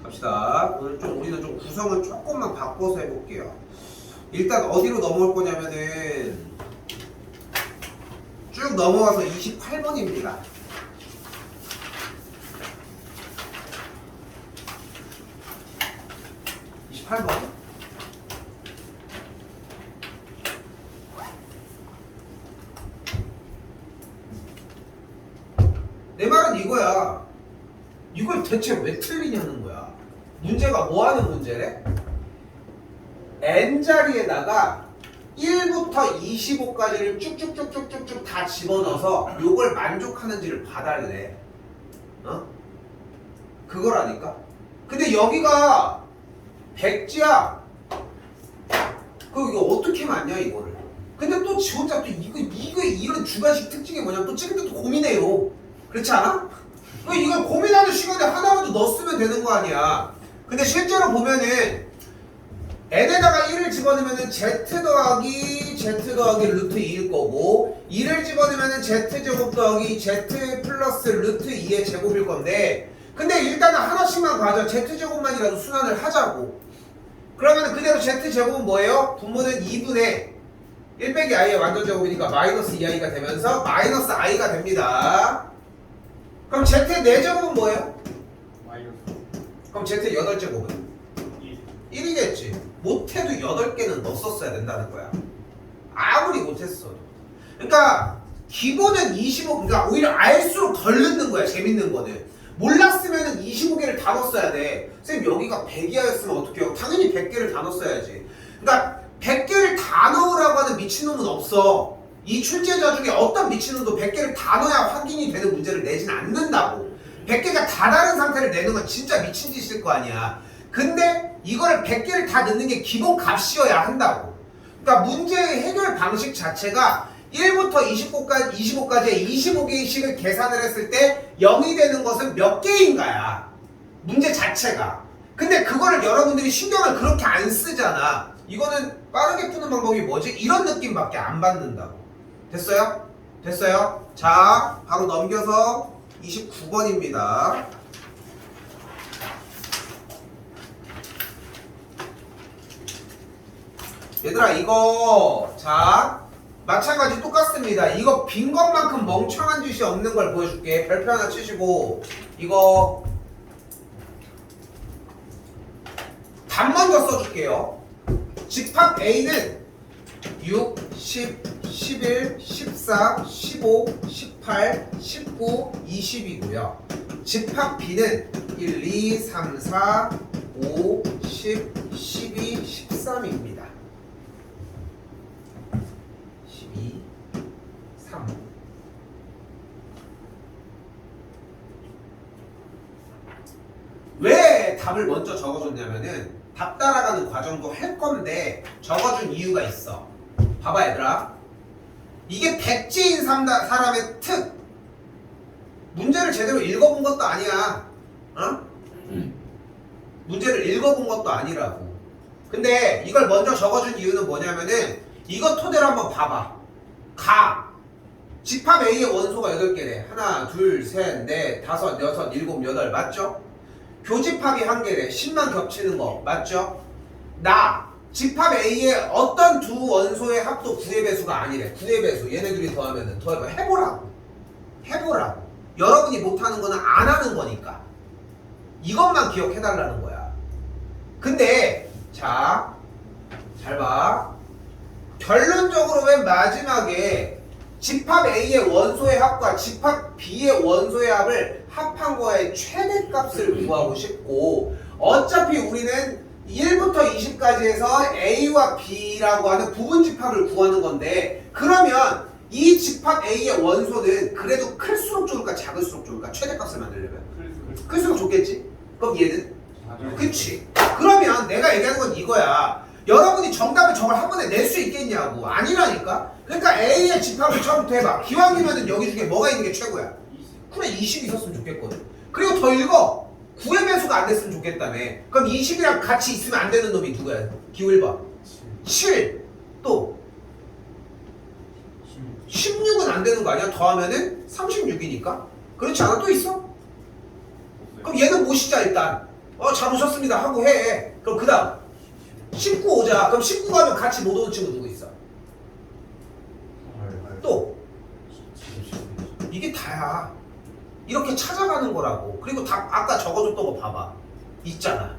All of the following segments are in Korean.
갑시다. 오늘 좀 우리는 좀 구성을 조금만 바꿔서 해볼게요. 일단 어디로 넘어올 거냐면은 쭉 넘어와서 28번입니다. 내 말은 이거야. 이걸 대체 왜 틀리냐는 거야. 문제가 뭐 하는 문제래? n자리에다가 1부터 25까지를 쭉쭉쭉쭉쭉쭉 다 집어넣어서 요걸 만족하는지를 봐달래. 어? 그거라니까. 근데 여기가 백지야. 그럼 이거 어떻게 맞냐 이거를. 근데 또 지 혼자 또 이거 이런 주관식 특징이 뭐냐면 또 찍을 때도 고민해요. 그렇지 않아? 이걸 고민하는 시간에 하나만 더 넣었으면 되는 거 아니야. 근데 실제로 보면은 n에다가 1을 집어넣으면은 z 더하기 루트 2일 거고 2를 집어넣으면은 z제곱 더하기 z 플러스 루트 2의 제곱일 건데 근데 일단은 하나씩만 가져. z제곱만이라도 순환을 하자고. 그러면 그대로 z제곱은 뭐예요? 분모는 2분의 1 빼기 i의 완전 제곱이니까 마이너스 2i가 되면서 마이너스 i가 됩니다. 그럼 z 4제곱은 뭐예요? 그럼 z 8제곱은? 1이겠지. 못해도 8개는 넣었어야 된다는 거야. 아무리 못했어도. 그러니까 기본은 25, 그러니까 오히려 알수록 덜 넣는 거야. 재밌는 거는. 몰랐으면 25개를 다 넣었어야 돼. 선생님 여기가 100이었으면 어떻게 해요? 당연히 100개를 다 넣었어야지. 그러니까 100개를 다 넣으라고 하는 미친놈은 없어. 이 출제자 중에 어떤 미친놈도 100개를 다 넣어야 확인이 되는 문제를 내진 않는다고. 100개가 다 다른 상태를 내는 건 진짜 미친 짓일 거 아니야. 근데 이거를 100개를 다 넣는 게 기본 값이어야 한다고. 그러니까 문제의 해결 방식 자체가 1부터 25까지의 25개씩을 계산을 했을 때 0이 되는 것은 몇 개인가야. 문제 자체가. 근데 그거를 여러분들이 신경을 그렇게 안 쓰잖아. 이거는 빠르게 푸는 방법이 뭐지? 이런 느낌밖에 안 받는다고. 됐어요? 됐어요? 자, 바로 넘겨서 29번입니다. 얘들아 이거 자 마찬가지 똑같습니다. 이거 빈 것만큼 멍청한 짓이 없는 걸 보여줄게. 별표 하나 치시고 이거 답 먼저 써줄게요. 집합 A는 6, 10, 11, 14, 15, 18, 19, 20이고요. 집합 B는 1, 2, 3, 4, 5, 10, 12, 13입니다. 12, 3. 왜 답을 먼저 적어줬냐면은 답 따라가는 과정도 할 건데 적어준 이유가 있어. 봐봐 얘들아. 이게 백지인 사람의 특. 문제를 제대로 읽어본 것도 아니야. 어? 문제를 읽어본 것도 아니라고. 근데 이걸 먼저 적어준 이유는 뭐냐면은 이것 토대로 한번 봐봐. 집합 A의 원소가 8개래. 하나, 둘, 셋, 넷, 다섯, 여섯, 일곱, 여덟. 맞죠? 교집합이 1개래. 10만 겹치는 거. 맞죠? 집합 A의 어떤 두 원소의 합도 9의 배수가 아니래. 9의 배수. 얘네들이 더하면은 더해봐. 해보라고. 여러분이 못하는 거는 안 하는 거니까. 이것만 기억해달라는 거야. 근데 자, 잘 봐. 결론적으로 맨 마지막에 집합 A의 원소의 합과 집합 B의 원소의 합을 합한 거의 최대값을 구하고 싶고 어차피 우리는 1부터 20까지 해서 A와 B라고 하는 부분집합을 구하는 건데 그러면 이 집합 A의 원소는 그래도 클수록 좋을까 작을수록 좋을까? 최대값을 만들려면 클수록 좋겠지? 그럼 얘는? 그치? 그러면 내가 얘기하는 건 이거야. 여러분이 정답을 저걸 한 번에 낼 수 있겠냐고. 아니라니까. 그러니까 A의 집합을 처음부터 해봐. 기왕이면은 여기 중에 뭐가 있는 게 최고야? 그래 20 있었으면 좋겠거든. 그리고 더 읽어. 9의 배수가 안 됐으면 좋겠다며. 그럼 20이랑 같이 있으면 안 되는 놈이 누구야? 기울 봐. 7. 또 16은 안 되는 거 아니야? 더하면은 36이니까. 그렇지 않아? 또 있어? 그럼 얘는 모시자 일단. 잘 오셨습니다 하고 해. 그럼 그 다음 19 오자. 그럼 19 가면 같이 못 오는 친구 누구 있어? 또 이게 다야. 이렇게 찾아가는 거라고. 그리고 다 아까 적어줬던 거 봐봐. 있잖아.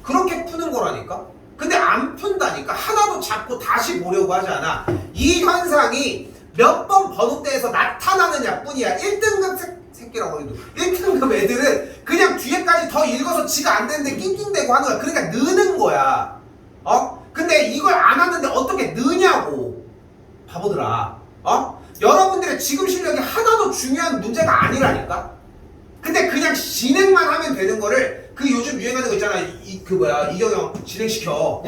그렇게 푸는 거라니까. 근데 안 푼다니까. 하나도 잡고 다시 보려고 하지 않아. 이 현상이 몇 번 번호대에서 나타나느냐 뿐이야. 1등급 새끼라고 해도 1등급 애들은 그냥 뒤에까지 더 읽어서 지가 안 되는데 낑낑대고 하는 거야. 그러니까 느는 거야. 근데 이걸 안 하는데 어떻게 느냐고. 바보들아. 여러분들의 지금 실력이 하나도 중요한 문제가 아니라니까. 근데 그냥 진행만 하면 되는 거를 그 요즘 유행하는 거 있잖아. 이경영 진행시켜.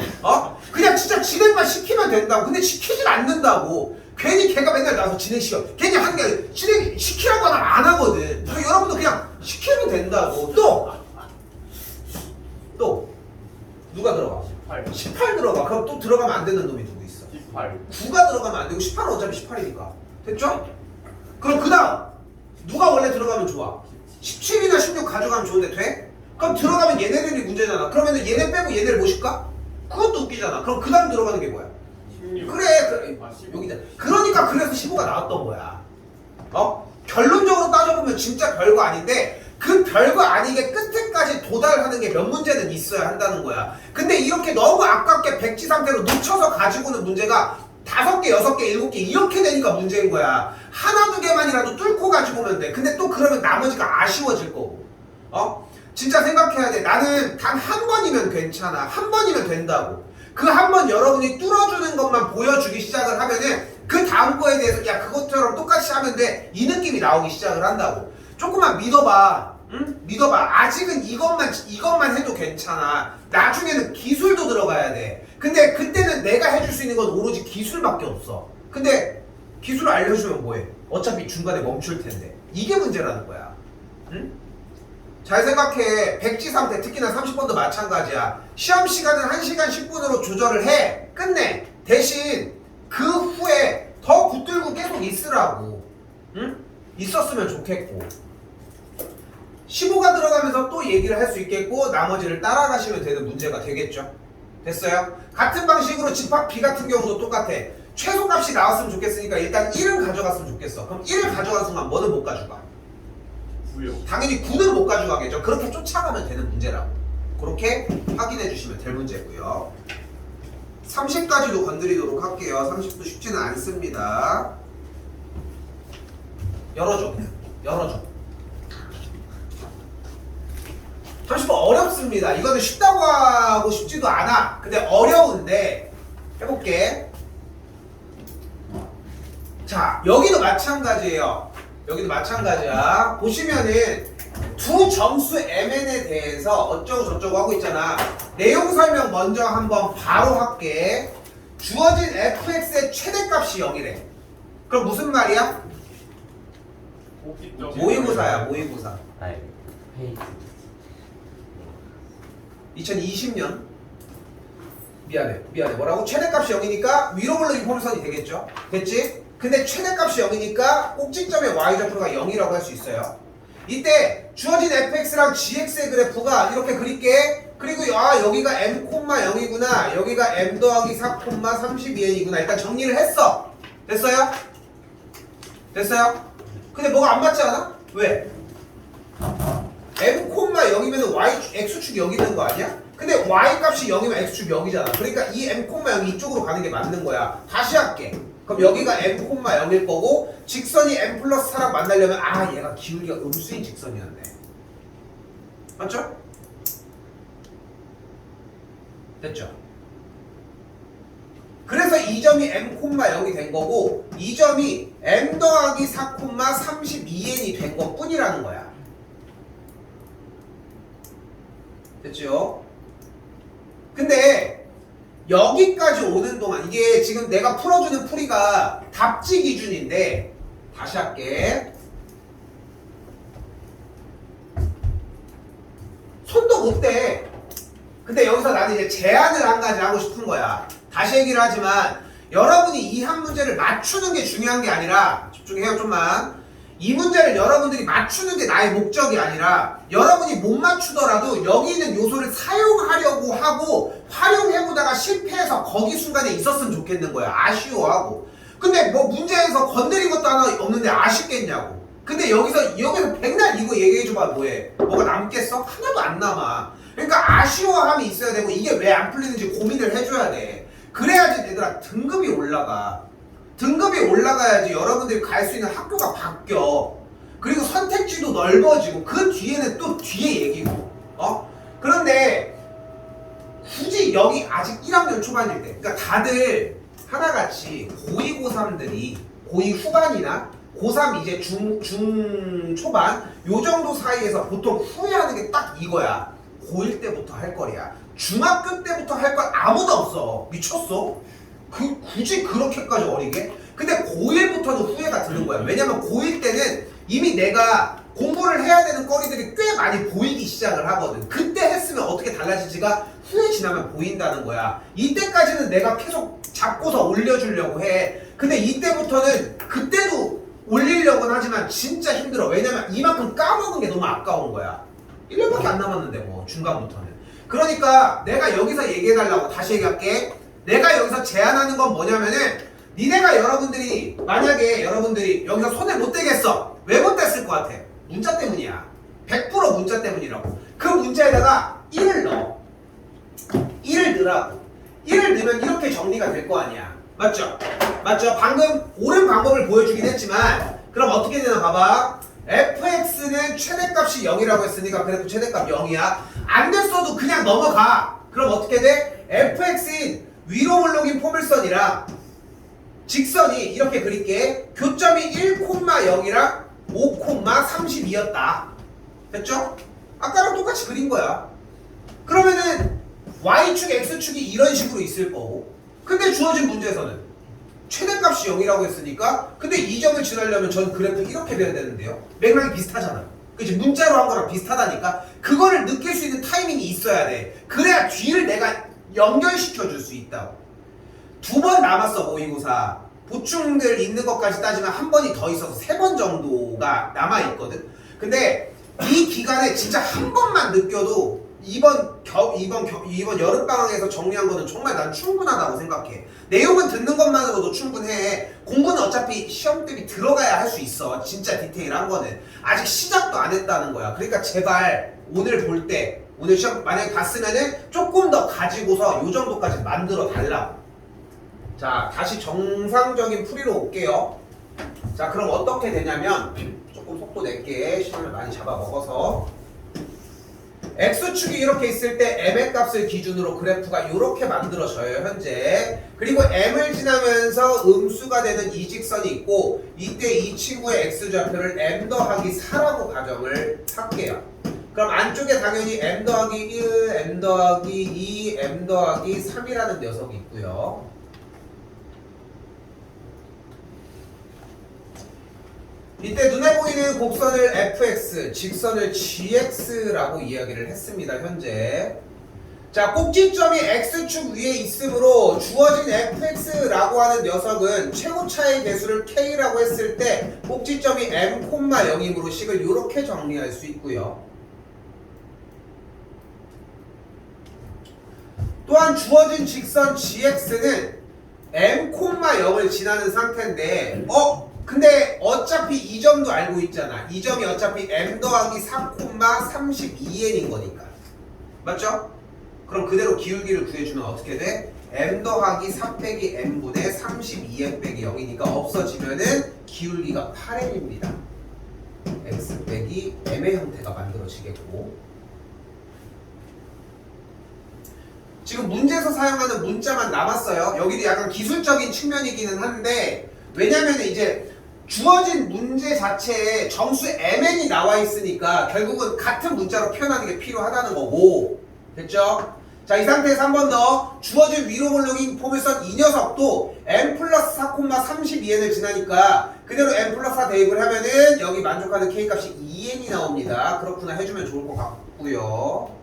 그냥 진짜 진행만 시키면 된다고. 근데 시키질 않는다고. 괜히 걔가 맨날 나와서 진행시켜. 괜히 하는 게 아니라 진행시키라고 하면 안 하거든. 그래서 여러분도 그냥 시키면 된다고. 또 누가 들어가? 18 들어가. 그럼 또 들어가면 안 되는 놈이 누구 있어? 18. 9가 들어가면 안 되고 18은 어차피 18이니까. 됐죠? 그럼 그 다음 누가 원래 들어가면 좋아? 17이나 16 가져가면 좋은데 돼? 그럼 들어가면 얘네들이 문제잖아. 그러면 얘네 빼고 얘네를 모실까? 그것도 웃기잖아. 그럼 그 다음 들어가는 게 뭐야? 16. 그래. 15. 여기다. 그러니까 그래서 15가 나왔던 거야. 결론적으로 따져보면 진짜 별거 아닌데 그 별거 아니게 끝에까지 도달하는 게 몇 문제는 있어야 한다는 거야. 근데 이렇게 너무 아깝게 백지 상태로 놓쳐서 가지고는 문제가 5개, 6개, 7개 이렇게 되니까 문제인 거야. 하나, 두 개만이라도 뚫고 가지고 오면 돼. 근데 또 그러면 나머지가 아쉬워질 거고. 진짜 생각해야 돼. 나는 단 한 번이면 괜찮아. 한 번이면 된다고. 그 한 번 여러분이 뚫어주는 것만 보여주기 시작을 하면은 그 다음 거에 대해서 야 그것처럼 똑같이 하면 돼. 이 느낌이 나오기 시작을 한다고. 조금만 믿어봐. 응? 믿어봐. 아직은 이것만 해도 괜찮아. 나중에는 기술도 들어가야 돼. 근데 그때는 내가 해줄 수 있는 건 오로지 기술밖에 없어. 근데 기술을 알려주면 뭐해? 어차피 중간에 멈출 텐데. 이게 문제라는 거야. 응? 잘 생각해. 백지 상태 특히나 30번도 마찬가지야. 시험 시간은 1시간 10분으로 조절을 해. 끝내. 대신 그 후에 더 붙들고 계속 있으라고. 응? 있었으면 좋겠고. 15가 들어가면서 또 얘기를 할 수 있겠고 나머지를 따라가시면 되는 문제가 되겠죠. 됐어요? 같은 방식으로 집합 B 같은 경우도 똑같아. 최소값이 나왔으면 좋겠으니까 일단 1은 가져갔으면 좋겠어. 그럼 1을 가져간 순간 뭐는 못 가져가? 9요. 당연히 9는 못 가져가겠죠. 그렇게 쫓아가면 되는 문제라고. 그렇게 확인해 주시면 될 문제고요. 30까지도 건드리도록 할게요. 30도 쉽지는 않습니다. 열어줘. 열어줘. 30번 어렵습니다. 이거는 쉽다고 하고 싶지도 않아. 근데 어려운데 해볼게. 자, 여기도 마찬가지예요. 여기도 마찬가지야. 보시면은 두 점수 MN에 대해서 어쩌고 저쩌고 하고 있잖아. 내용 설명 먼저 한번 바로 할게. 주어진 fx의 최대값이 0이래. 그럼 무슨 말이야? 모의고사야, 모의고사. 아니, 페이지. 2020년 미안해 뭐라고? 최대값이 0이니까 위로 올르기 폼선이 되겠죠? 됐지? 근데 최대값이 0이니까 꼭지점의 y좌표가 0이라고 할 수 있어요. 이때 주어진 fx랑 gx의 그래프가 이렇게 그릴게. 그리고 여기가 m, 0이구나. 여기가 m 더하기 4, 32n이구나. 일단 정리를 했어. 됐어요? 됐어요? 근데 뭐가 안 맞지 않아? 왜? m, 0이면 x축이 0이 되는 거 아니야? 근데 y 값이 0이면 x축이 0이잖아. 그러니까 이 m, 0이 이쪽으로 가는 게 맞는 거야. 다시 할게. 그럼 여기가 m, 0일 거고 직선이 m 플러스 4랑 만나려면 얘가 기울기가 음수인 직선이었네. 맞죠? 됐죠? 그래서 이 점이 m, 0이 된 거고 이 점이 m 더하기 4, 32n이 된 것 뿐이라는 거야. 됐죠? 근데 여기까지 오는 동안 이게 지금 내가 풀어주는 풀이가 답지 기준인데 다시 할게. 손도 못 대. 근데 여기서 나는 이제 제안을 한 가지 하고 싶은 거야. 다시 얘기를 하지만 여러분이 이 한 문제를 맞추는 게 중요한 게 아니라 집중해요 좀만. 이 문제를 여러분들이 맞추는 게 나의 목적이 아니라 여러분이 못 맞추더라도 여기 있는 요소를 사용하려고 하고 활용해보다가 실패해서 거기 순간에 있었으면 좋겠는 거야. 아쉬워하고. 근데 뭐 문제에서 건드린 것도 하나 없는데 아쉽겠냐고. 근데 여기서 백날 이거 얘기해줘봐 뭐해? 뭐가 남겠어? 하나도 안 남아. 그러니까 아쉬워함이 있어야 되고 이게 왜 안 풀리는지 고민을 해줘야 돼. 그래야지 얘들아 등급이 올라가. 등급이 올라가야지 여러분들이 갈 수 있는 학교가 바뀌어. 그리고 선택지도 넓어지고 그 뒤에는 또 뒤에 얘기고. 그런데 굳이 여기 아직 1학년 초반일 때 그러니까 다들 하나같이 고2 고3들이 고2 후반이나 고3 이제 중 초반 요 정도 사이에서 보통 후회하는 게 딱 이거야. 고1 때부터 할 거리야. 중학교 때부터 할 건 아무도 없어. 미쳤어? 굳이 그렇게까지 어리게? 근데 고1부터는 후회가 드는 거야. 왜냐면 고1 때는 이미 내가 공부를 해야 되는 거리들이 꽤 많이 보이기 시작을 하거든. 그때 했으면 어떻게 달라질지가 후에 지나면 보인다는 거야. 이때까지는 내가 계속 잡고서 올려주려고 해. 근데 이때부터는 그때도 올리려고는 하지만 진짜 힘들어. 왜냐면 이만큼 까먹은 게 너무 아까운 거야. 1년밖에 안 남았는데 뭐 중간부터는. 그러니까 내가 여기서 얘기해달라고 다시 얘기할게. 내가 여기서 제안하는 건 뭐냐면은 니네가 여러분들이 만약에 여러분들이 여기서 손을 못 대겠어. 왜 못 댔을 것 같아? 문자 때문이야. 100% 문자 때문이라고. 그 문자에다가 1을 넣어. 1을 넣으라고. 1을 넣으면 이렇게 정리가 될 거 아니야. 맞죠? 맞죠? 방금 옳은 방법을 보여주긴 했지만 그럼 어떻게 되나 봐봐. fx는 최대값이 0이라고 했으니까 그래도 최대값 0이야. 안 됐어도 그냥 넘어가. 그럼 어떻게 돼? fx인 위로 물러긴 포물선이랑 직선이 이렇게 그릴게. 교점이 1,0이랑 5,32였다. 됐죠? 아까랑 똑같이 그린 거야. 그러면은 y축, x축이 이런 식으로 있을 거고 근데 주어진 문제에서는 최대값이 0이라고 했으니까 근데 이 점을 지나려면 전 그래프 이렇게 돼야 되는데요. 맥락이 비슷하잖아. 그치? 문자로 한 거랑 비슷하다니까. 그거를 느낄 수 있는 타이밍이 있어야 돼. 그래야 뒤를 내가 연결시켜 줄 수 있다고. 2번 남았어 모의고사. 보충들 있는 것까지 따지면 한 번이 더 있어서 3번 정도가 남아있거든. 근데 이 기간에 진짜 한 번만 느껴도 이번 여름방학에서 정리한 거는 정말 난 충분하다고 생각해. 내용은 듣는 것만으로도 충분해. 공부는 어차피 시험 대비 들어가야 할 수 있어. 진짜 디테일한 거는 아직 시작도 안 했다는 거야. 그러니까 제발 오늘 볼 때 오늘 시험 만약에 봤으면은 조금 더 가지고서 요 정도까지 만들어 달라고. 자, 다시 정상적인 풀이로 올게요. 자, 그럼 어떻게 되냐면 조금 속도 낼게. 시간을 많이 잡아먹어서 x축이 이렇게 있을 때 m의 값을 기준으로 그래프가 이렇게 만들어져요 현재. 그리고 m을 지나면서 음수가 되는 이 직선이 있고 이때 이 친구의 x좌표를 m 더하기 4라고 가정을 할게요. 그럼 안쪽에 당연히 m 더하기 1, m 더하기 2, m 더하기 3이라는 녀석이 있고요. 이때 눈에 보이는 곡선을 fx, 직선을 gx라고 이야기를 했습니다. 현재. 자, 꼭지점이 x축 위에 있으므로 주어진 fx라고 하는 녀석은 최고차의 개수를 k라고 했을 때 꼭지점이 m, 0이므로 식을 이렇게 정리할 수 있고요. 또한 주어진 직선 gx는 m, 0을 지나는 상태인데 근데 어차피 이 점도 알고 있잖아. 이 점이 어차피 m 더하기 4,32n인 거니까. 맞죠? 그럼 그대로 기울기를 구해주면 어떻게 돼? m 더하기 4 빼기 n분의 32n 빼기 0이니까 없어지면은 기울기가 8n입니다. x 빼기 m의 형태가 만들어지겠고 지금 문제에서 사용하는 문자만 남았어요. 여기도 약간 기술적인 측면이기는 한데 왜냐면 이제 주어진 문제 자체에 정수 mn이 나와 있으니까 결국은 같은 문자로 표현하는 게 필요하다는 거고 됐죠? 자, 이 상태에서 한 번 더 주어진 위로 몰록인 포물선 이 녀석도 m 플러스 4,32n을 지나니까 그대로 m 플러스 4 대입을 하면은 여기 만족하는 k값이 2n이 나옵니다. 그렇구나 해주면 좋을 것 같고요.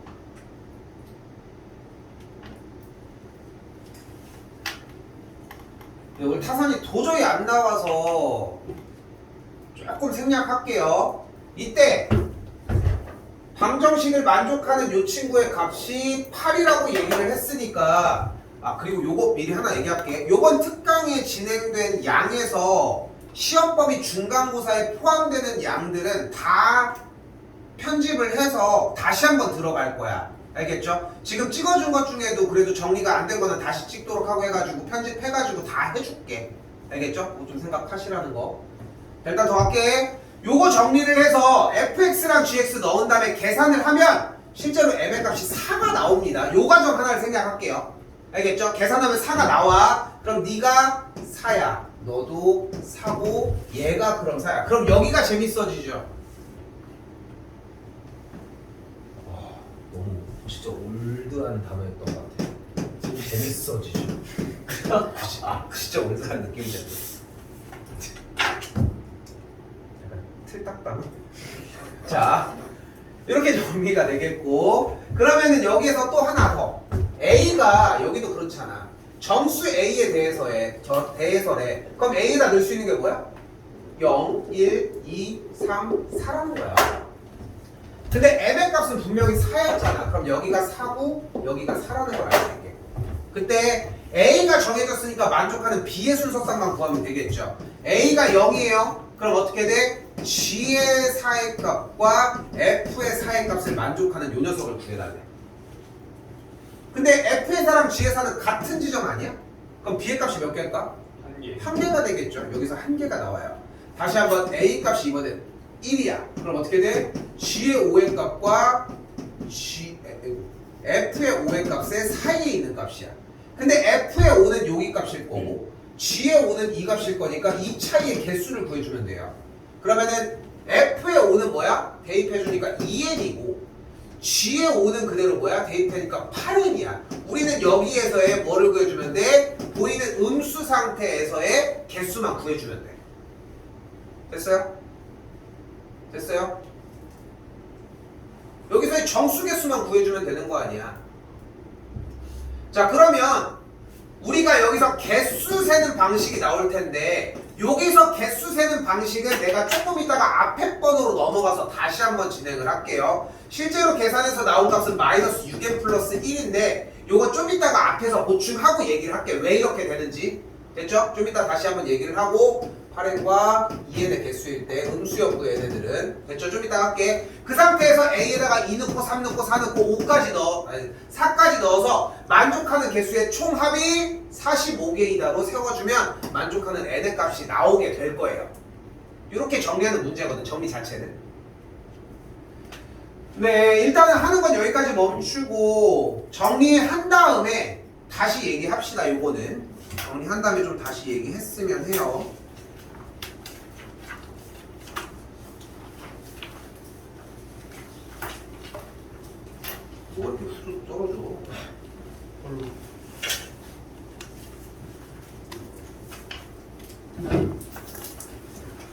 오늘 타선이 도저히 안 나와서 조금 생략할게요. 이때 방정식을 만족하는 요 친구의 값이 8이라고 얘기를 했으니까 그리고 요거 미리 하나 얘기할게. 요번 특강에 진행된 양에서 시험범위 중간고사에 포함되는 양들은 다 편집을 해서 다시 한번 들어갈 거야. 알겠죠? 지금 찍어준 것 중에도 그래도 정리가 안 된 거는 다시 찍도록 하고 해가지고 편집해가지고 다 해줄게. 알겠죠? 그거 좀 생각하시라는 거. 일단 더 할게. 요거 정리를 해서 fx랑 gx 넣은 다음에 계산을 하면 실제로 m의 값이 4가 나옵니다. 요 과정 하나를 생략할게요. 알겠죠? 계산하면 4가 나와. 그럼 네가 4야. 너도 4고 얘가 그럼 4야. 그럼 여기가 재밌어지죠? 너무 진짜 올드한 단어였던 것 같아. 재밌어지죠? 진짜 올드한 느낌이 들어. 틀딱당. 자, 이렇게 정리가 되겠고, 그러면은 여기에서 또 하나 더. A가 여기도 그렇잖아. 정수 A에 대해서래. 그럼 A에다 넣을 수 있는 게 뭐야? 0, 1, 2, 3, 4라는 거야. 근데 M의 값은 분명히 4였잖아. 그럼 여기가 4고 여기가 4라는 걸 알게 될게. 그때 A가 정해졌으니까 만족하는 B의 순서쌍만 구하면 되겠죠. A가 0이에요. 그럼 어떻게 돼? G의 4의 값과 F의 4의 값을 만족하는 요 녀석을 구해달래. 근데 F의 4랑 G의 4는 같은 지점 아니야? 그럼 B의 값이 몇 개일까? 한 개가 되겠죠. 여기서 한 개가 나와요. 다시 한번 A 값이 이번엔 1이야. 그럼 어떻게 돼? G의 5의 값과 F의 5의 값의 사이에 있는 값이야. 근데 F의 5는 여기 값일 거고 G의 5는 이 값일 거니까 이 차이의 개수를 구해주면 돼요. 그러면은 F의 5는 뭐야? 대입해주니까 2n이고 G의 5는 그대로 뭐야? 대입하니까 8n이야. 우리는 여기에서의 뭐를 구해주면 돼? 보이는 음수 상태에서의 개수만 구해주면 돼. 됐어요? 됐어요? 여기서의 정수 개수만 구해주면 되는 거 아니야. 자, 그러면 우리가 여기서 개수 세는 방식이 나올 텐데 여기서 개수 세는 방식은 내가 조금 있다가 앞에 번으로 넘어가서 다시 한번 진행을 할게요. 실제로 계산해서 나온 값은 마이너스 6n 플러스 1인데 요거 좀 이따가 앞에서 보충하고 얘기를 할게요. 왜 이렇게 되는지. 됐죠? 좀 이따 다시 한번 얘기를 하고 8n과 2n의 개수일 때 음수여부의 얘네들은 됐죠? 좀 이따 할게. 그 상태에서 a에다가 2 넣고 3 넣고 4 넣고 5까지 4까지 넣어서 만족하는 개수의 총합이 45개이다로 세워주면 만족하는 n의 값이 나오게 될 거예요. 이렇게 정리하는 문제거든. 정리 자체는. 네, 일단은 하는 건 여기까지 멈추고 정리한 다음에 다시 얘기합시다. 요거는 정리한 다음에 좀 다시 얘기했으면 해요. 뭐가 이렇게 쑥 떨어져?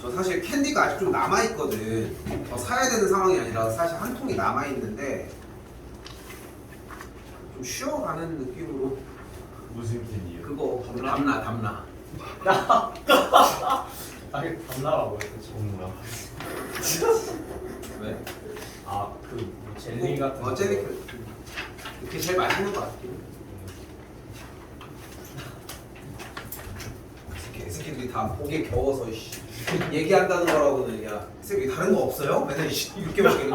저 사실 캔디가 아직 좀 남아있거든. 더 사야 되는 상황이 아니라 사실 한 통이 남아있는데 좀 쉬어가는 느낌으로. 무슨 캔이에요? 그거 담나. 아니 담나라고 했어. 정나. 왜? 아그 젤리 같은 젤리 그게 제일 맛있는 것 같긴 해. 새끼들이 다 목에 겨워서 얘기한다는 거라고는 야 새끼 다른 거 없어요? 맨날 이렇게 먹겠는데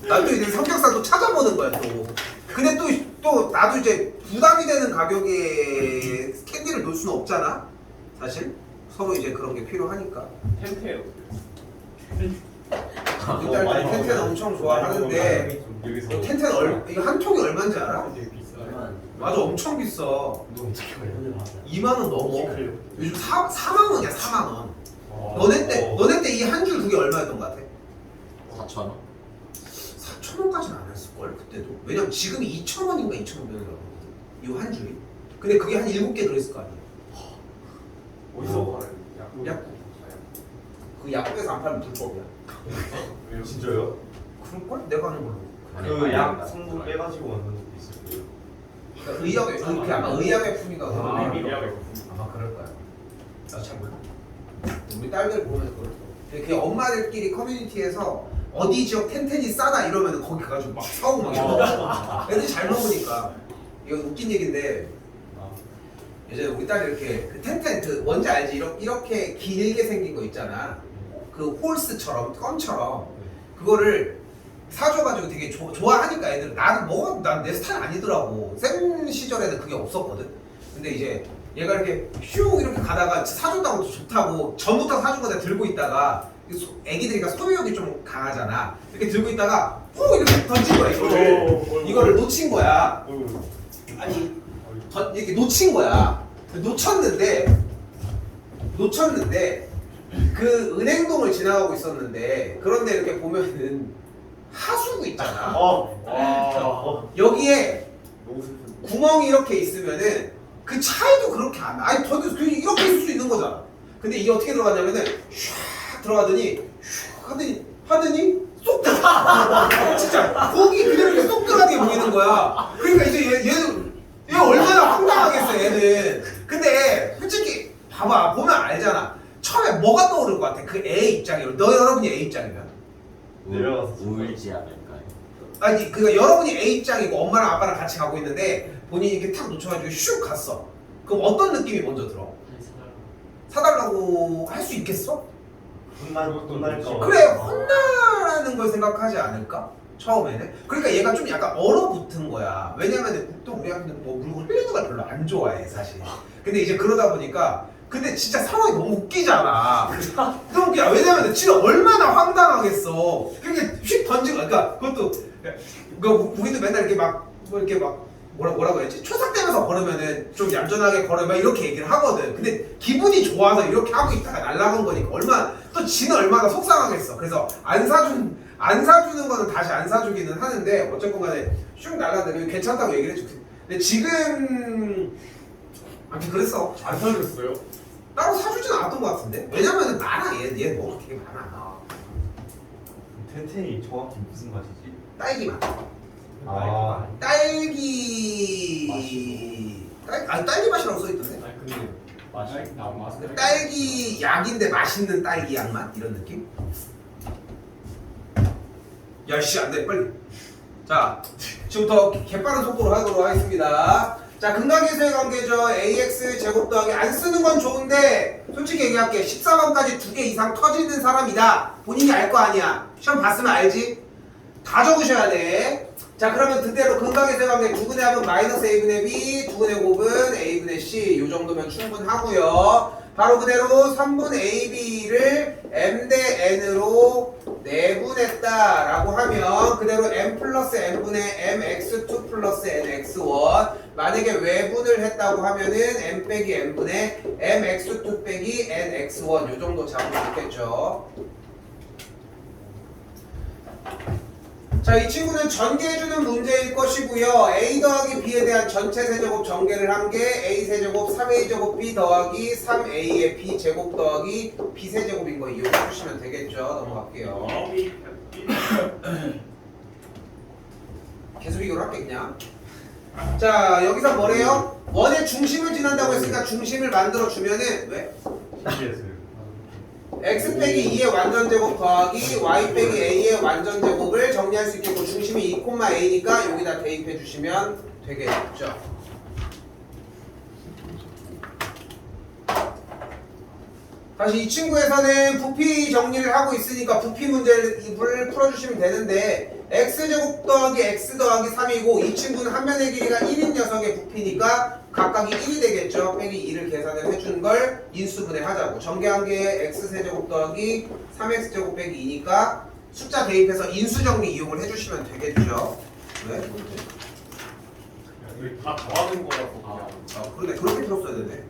난 또 이제 성격상 찾아보는 거야 또. 근데 또 나도 이제 부담이 되는 가격에 캔디를 놓을 수는 없잖아 사실. 서로 이제 그런 게 필요하니까. 템페요. 일단 텐텐 엄청 좋아하는데 텐텐 이거 한 통이 얼마인지 알아? 되게 비싸요. 맞아, 엄청 비싸. 너 어떻게 알아? 2만 원 넘어. 요즘 4만 원이야, 4만 원. 너네 때 이 한 줄 그게 얼마였던 것 같아? 4,000원? 4천 원까지는 안 했을 걸 그때도. 왜냐면 지금이 2천 원인가 2,500원이라고. 이 한 줄이. 근데 그게 한 7개 들어있을 거 아니야. 어디서 팔아요? 약국. 그 약국에서 안 팔면 불법이야. 진짜요? 그럴걸? 내가 아는 걸로. 그약 성분 빼가지고 만든 것도 있을 거예요. 그러니까 의약의 그 아마 의약의 품인가 아, 그런 거. 의약의 아마 그럴 거야. 나 잘 몰라. 우리 딸들 보면 그럴 거. 그 엄마들끼리 커뮤니티에서 어디 지역 텐텐이 싸다 이러면 거기 가가지고 막 사오고 막 이러고 애들이 잘 먹으니까. 이거 웃긴 얘기인데 예전에 우리 딸이 이렇게 그 텐텐 그 뭔지 알지? 이렇게 길게 생긴 거 있잖아. 그 홀스처럼 껌처럼 그거를 사줘가지고 되게 좋아하니까 애들 나는 난 내 스타일 아니더라고. 쌤 시절에는 그게 없었거든. 근데 이제 얘가 이렇게 휴 이렇게 가다가 사줬다고 좋다고 전부터 사준 거 내가 들고 있다가 애기들이니까 소유욕이 좀 강하잖아. 이렇게 들고 있다가 후 이렇게 던진 거야 이거를 놓친 거야. 아니 이렇게 놓친 거야. 놓쳤는데 그 은행동을 지나가고 있었는데 그런데 이렇게 보면은 하수구 있잖아. 여기에 너무 슬픈. 구멍이 이렇게 있으면은 그 차에도 그렇게 안 아니 저도 이렇게 있을 수 있는 거잖아. 근데 이게 어떻게 들어가냐면은 슉 들어가더니 슉 하더니 쏙 들어가. 진짜 거기 그대로 이렇게 쏙 들어가게 보이는 거야. 그러니까 이제 얘 얼마나 황당하겠어 얘는. 근데 솔직히 봐봐 보면 알잖아. 처음에 뭐가 떠오를 것 같아? 그 애 입장이면 여러분이 애 입장이면 내려가서 울지 않을까요? 아니 그러니까 여러분이 A 입장이고 엄마랑 아빠랑 같이 가고 있는데 본인이 이렇게 탁 놓쳐가지고 슉 갔어. 그럼 어떤 느낌이 먼저 들어? 사달라고 할 수 있겠어? 혼날까. 그래 혼나라는 걸 생각하지 않을까? 처음에는. 그러니까 얘가 좀 약간 얼어붙은 거야. 왜냐면 보통 우리한테는 뭐 물건 흘리는 걸 별로 안 좋아해 사실. 근데 이제 그러다 보니까 근데 진짜 상황이 너무 웃기잖아. 너무 웃겨. 왜냐면 진짜 얼마나 황당하겠어. 그렇게 휙 던지고, 그러니까 그것도 우리도 맨날 이렇게 뭐라고 해야지? 초삭대면서 걸으면은 좀 얌전하게 걸어 막 이렇게 얘기를 하거든. 근데 기분이 좋아서 이렇게 하고 있다가 날라간 거니까 얼마나 또 지는 얼마나 속상하겠어. 그래서 안 사주는 거는 다시 안 사주기는 하는데 어쨌건 간에 슉 날라가면 괜찮다고 얘기를 해줘. 근데 지금 아무튼 그랬어. 안 사줬어요? 따로 사주진 않았던 것 같은데? 왜냐면은 많아 얘 먹을 게 많아. 텐텐이 정확히 무슨 맛이지? 딸기 맛. 딸기 맛이라고 써있던데? 아니 근데 맛이 맛은 딸기 약인데 맛있는 딸기 약 맛 이런 느낌? 야씨 안돼 빨리. 자 지금부터 개빠른 속도로 하도록 하겠습니다. 자 근각계수의 관계죠. ax 제곱 더하기 안 쓰는 건 좋은데 솔직히 얘기할게. 14번까지 2개 이상 터지는 사람이다. 본인이 알 거 아니야. 시험 봤으면 알지? 다 적으셔야 돼. 자 그러면 그대로 근각계수의 관계 2분의 합은 마이너스 a분의 b 2분의 곱은 a분의 c 요 정도면 충분하고요. 바로 그대로 3분 ab를 m 대 n으로 내분했다 라고 하면 그대로 m 플러스 n분의 mx2 플러스 nx1 만약에 외분을 했다고 하면은 m 빼기 n분의 mx2 빼기 nx1 요 정도 잡으면 좋겠죠. 자, 이 친구는 전개해주는 문제일 것이고요. a 더하기 b에 대한 전체 세제곱 전개를 한 게 a 세제곱 3a 제곱 b 더하기 3a의 b 제곱 더하기 b 세제곱인 거 이용해 주시면 되겠죠. 넘어갈게요. 계속 이걸 할게 그냥. 자, 여기서 뭐래요? 원의 중심을 지난다고 했으니까 중심을 만들어 주면은 왜? x 빼기 2의 완전제곱 더하기 y 빼기 a의 완전제곱을 정리할 수 있겠고 중심이 2, a니까 여기다 대입해 주시면 되겠죠. 다시 이 친구에서는 부피 정리를 하고 있으니까 부피 문제를 풀어주시면 되는데 x제곱 더하기 x 더하기 3이고 이 친구는 한 면의 길이가 1인 녀석의 부피니까 각각이 1이 되겠죠. 빼기 2를 계산을 해준 걸 인수분해 하자고. 전개한 게 x세제곱 더하기 3x제곱 빼기 2니까 숫자 대입해서 인수정리 이용을 해주시면 되겠죠. 왜? 우리 다 더하는 거라서 그냥 그러네. 그렇게 풀었어야 되네.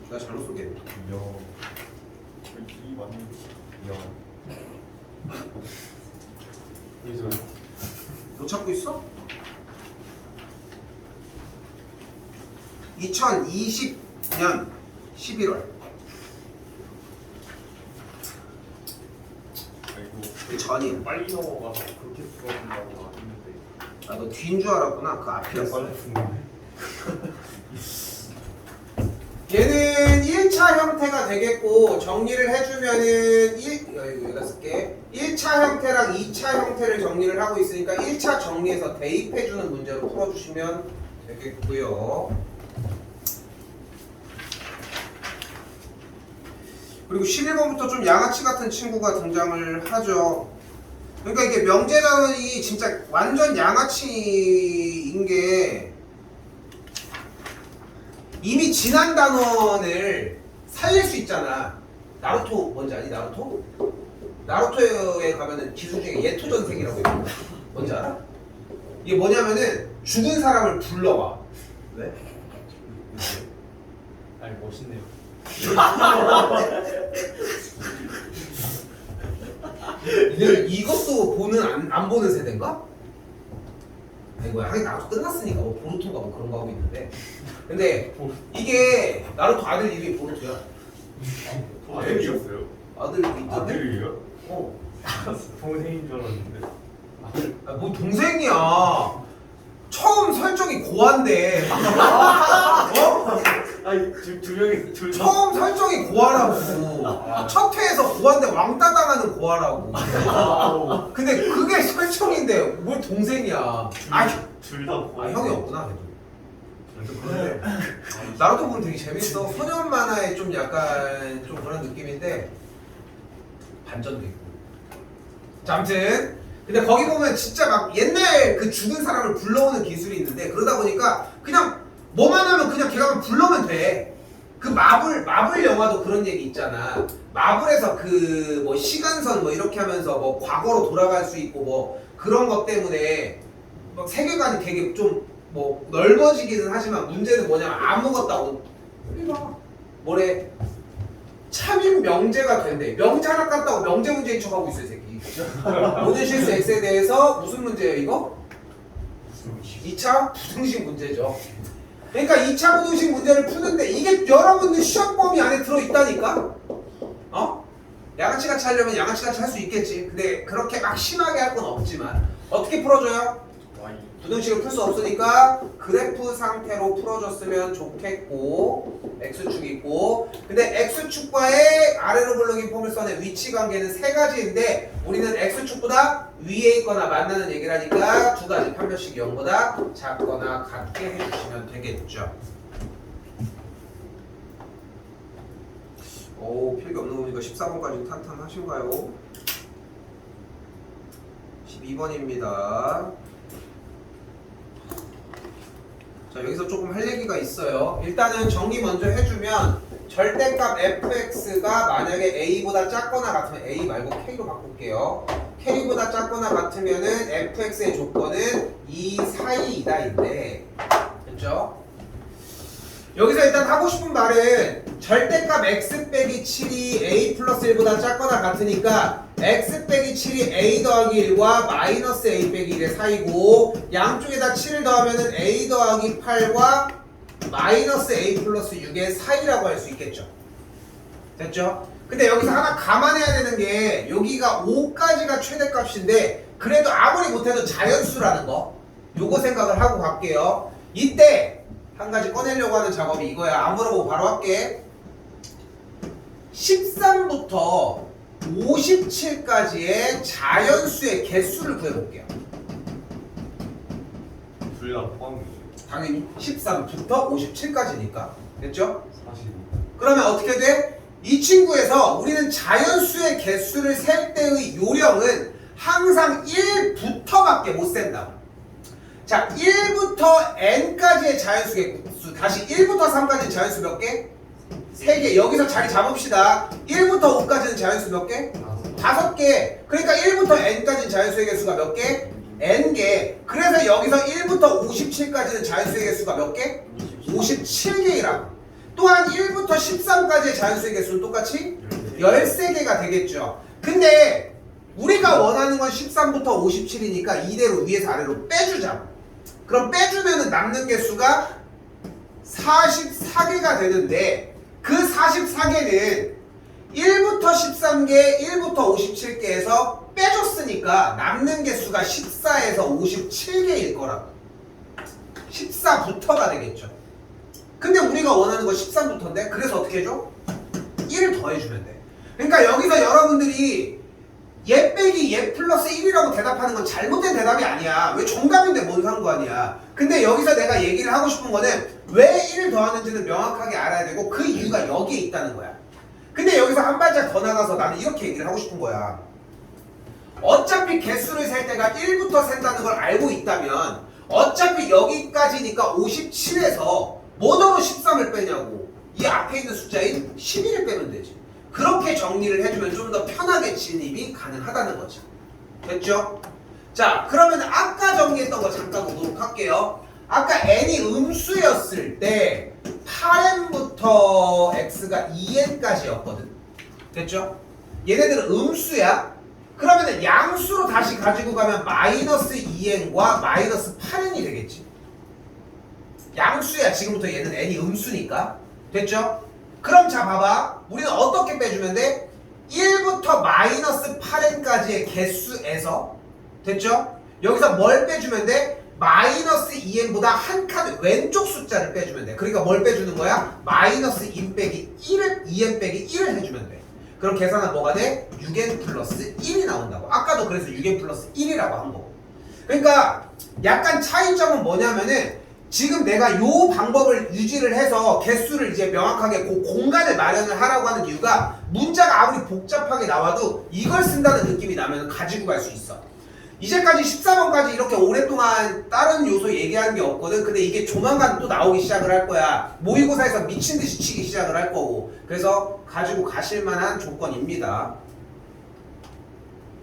내가 잘못 쏘겠네. 이 맞는 이제 못 찾고 있어? 2020년 11월 그 전이야. 빨리 넘어가서 그렇게 풀어준다고 했는데 아, 너 뒤인 줄 알았구나. 그 앞이었어. 빨리 푼 건데. 얘는 1차 형태가 되겠고 정리를 해주면은 여기다 쓸게 1차 형태랑 2차 형태를 정리를 하고 있으니까 1차 정리해서 대입해주는 문제로 풀어주시면 되겠고요. 그리고 11번부터 좀 양아치 같은 친구가 등장을 하죠. 그러니까 이게 명제단원이 진짜 완전 양아치인 게 이미 지난 단원을 살릴 수 있잖아. 나루토 뭔지 아니? 나루토? 나루토에 가면은 기술 중에 예토전생이라고 있거든. 뭔지 알아? 이게 뭐냐면은 죽은 사람을 불러와. 왜? 아니 멋있네요. 이것도 보는 안 보는 세대인가? 아이고야 하긴 나루토 끝났으니까 뭐 보루토가 뭐 그런 거 하고 있는데 근데 이게 나루토 아들 이름이 보루토야. 아들이었어요. 아들이 있던데? 아들이에요? 어. 동생인 줄 알았는데. 아, 뭐 동생이야. 처음 설정이 고아인데. 어? 아니 두 명이 둘 다. 처음 설정이 고아라고. 첫 회에서 고아인데 왕따 당하는 고아라고. 근데 그게 설정인데 뭘 동생이야. 둘다 아 형이 없구나 그래도. 그런데 나루토 보면 되게 재밌어. 소년 만화에 좀 약간 좀 그런 느낌인데 반전도 있고. 자, 아무튼 근데 거기 보면 진짜 막 옛날 그 죽은 사람을 불러오는 기술이 있는데 그러다 보니까 그냥 뭐만 하면 그냥 걔가 불러면 돼. 그 마블 영화도 그런 얘기 있잖아. 마블에서 그 뭐 시간선 뭐 이렇게 하면서 뭐 과거로 돌아갈 수 있고 뭐 그런 것 때문에 막 세계관이 되게 좀 뭐 넓어지기는 하지만 문제는 뭐냐면 아무것도 뭐래 참인 명제가 된대. 명제 하나 깠다고 명제 문제인 척하고 있어 이 새끼. 모든 실수 X에 대해서 무슨 문제예요 이거? 2차 부등식 문제죠. 그러니까 2차 부등식 문제를 푸는데 이게 여러분들 시험 범위 안에 들어있다니까? 어? 양아치같이 하려면 양아치같이 할 수 있겠지. 근데 그렇게 막 심하게 할 건 없지만 어떻게 풀어줘요? 부등식을 풀 수 없으니까 그래프 상태로 풀어줬으면 좋겠고 X축 있고 근데 X축과의 아래로 굴러긴 포물선의 위치 관계는 세 가지인데 우리는 X축보다 위에 있거나 만나는 얘기라니까 두 가지 판별식이 0보다 작거나 같게 해주시면 되겠죠. 오 필기 없는 거 보니까 14번까지 탄탄하신가요? 12번입니다. 자 여기서 조금 할 얘기가 있어요. 일단은 정리 먼저 해주면 절대값 fx가 만약에 a보다 작거나 같으면 a 말고 k로 바꿀게요. k보다 작거나 같으면은 fx의 조건은 이 사이이다인데 됐죠? 여기서 일단 하고 싶은 말은 절대값 x 빼기 7이 a 플러스 1보다 작거나 같으니까 x 빼기 7이 a 더하기 1과 마이너스 a 빼기 1의 사이고 양쪽에다 7을 더하면은 a 더하기 8과 마이너스 a 플러스 6의 사이라고 할 수 있겠죠. 됐죠? 근데 여기서 하나 감안해야 되는 게 여기가 5까지가 최대값인데 그래도 아무리 못해도 자연수라는 거 요거 생각을 하고 갈게요. 이때 한 가지 꺼내려고 하는 작업이 이거야. 안 물어보고 바로 할게. 13부터 57까지의 자연수의 개수를 구해볼게요. 둘 다 포함이에요. 당연히 13부터 57까지니까 됐죠? 45. 그러면 어떻게 돼? 이 친구에서 우리는 자연수의 개수를 셀 때의 요령은 항상 1부터밖에 못 센다. 자, 1부터 n까지의 자연수 개수. 다시 1부터 3까지는 자연수 몇 개? 3개. 여기서 자리 잡읍시다. 1부터 5까지는 자연수 몇 개? 5개. 그러니까 1부터 n까지는 자연수의 개수가 몇 개? n개. 그래서 여기서 1부터 57까지는 자연수의 개수가 몇 개? 57개이라고. 또한 1부터 13까지의 자연수의 개수는 똑같이 13개가 되겠죠. 근데 우리가 원하는 건 13부터 57이니까 이대로 위에서 아래로 빼주자. 그럼 빼주면은 남는 개수가 44개가 되는데 그 44개는 1부터 13개, 1부터 57개에서 빼줬으니까 남는 개수가 14에서 57개일 거라고. 14부터가 되겠죠. 근데 우리가 원하는 건 13부터인데 그래서 어떻게 해줘? 1을 더해주면 돼. 그러니까 여기서 여러분들이 얘 빼기 얘 플러스 1이라고 대답하는 건 잘못된 대답이 아니야. 왜 정답인데 뭔 상관이야. 근데 여기서 내가 얘기를 하고 싶은 거는 왜 1을 더하는지는 명확하게 알아야 되고 그 이유가 여기에 있다는 거야. 근데 여기서 한 발짝 더 나가서 나는 이렇게 얘기를 하고 싶은 거야. 어차피 개수를 셀 때가 1부터 센다는 걸 알고 있다면 어차피 여기까지니까 57에서 뭐더러 13을 빼냐고. 이 앞에 있는 숫자인 11을 빼면 되지. 그렇게 정리를 해주면 좀 더 편하게 진입이 가능하다는 거죠. 됐죠? 자, 그러면 아까 정리했던 거 잠깐 보도록 할게요. 아까 n이 음수였을 때 8n부터 x가 2n까지였거든. 됐죠? 얘네들은 음수야. 그러면 양수로 다시 가지고 가면 마이너스 2n과 마이너스 8n이 되겠지. 양수야. 지금부터 얘는 n이 음수니까. 됐죠? 그럼 자 봐봐. 우리는 어떻게 빼주면 돼? 1부터 마이너스 8n까지의 개수에서 됐죠? 여기서 뭘 빼주면 돼? 마이너스 2n보다 한 칸 왼쪽 숫자를 빼주면 돼. 그러니까 뭘 빼주는 거야? 마이너스 2n 빼기 1을 2n 빼기 1을 해주면 돼. 그럼 계산은 뭐가 돼? 6n 플러스 1이 나온다고. 아까도 그래서 6n 플러스 1이라고 한 거고. 그러니까 약간 차이점은 뭐냐면은 지금 내가 요 방법을 유지를 해서 개수를 이제 명확하게 그 공간을 마련을 하라고 하는 이유가 문자가 아무리 복잡하게 나와도 이걸 쓴다는 느낌이 나면 가지고 갈 수 있어. 이제까지 14번까지 이렇게 오랫동안 다른 요소 얘기하는 게 없거든. 근데 이게 조만간 또 나오기 시작을 할 거야. 모의고사에서 미친 듯이 치기 시작을 할 거고. 그래서 가지고 가실 만한 조건입니다.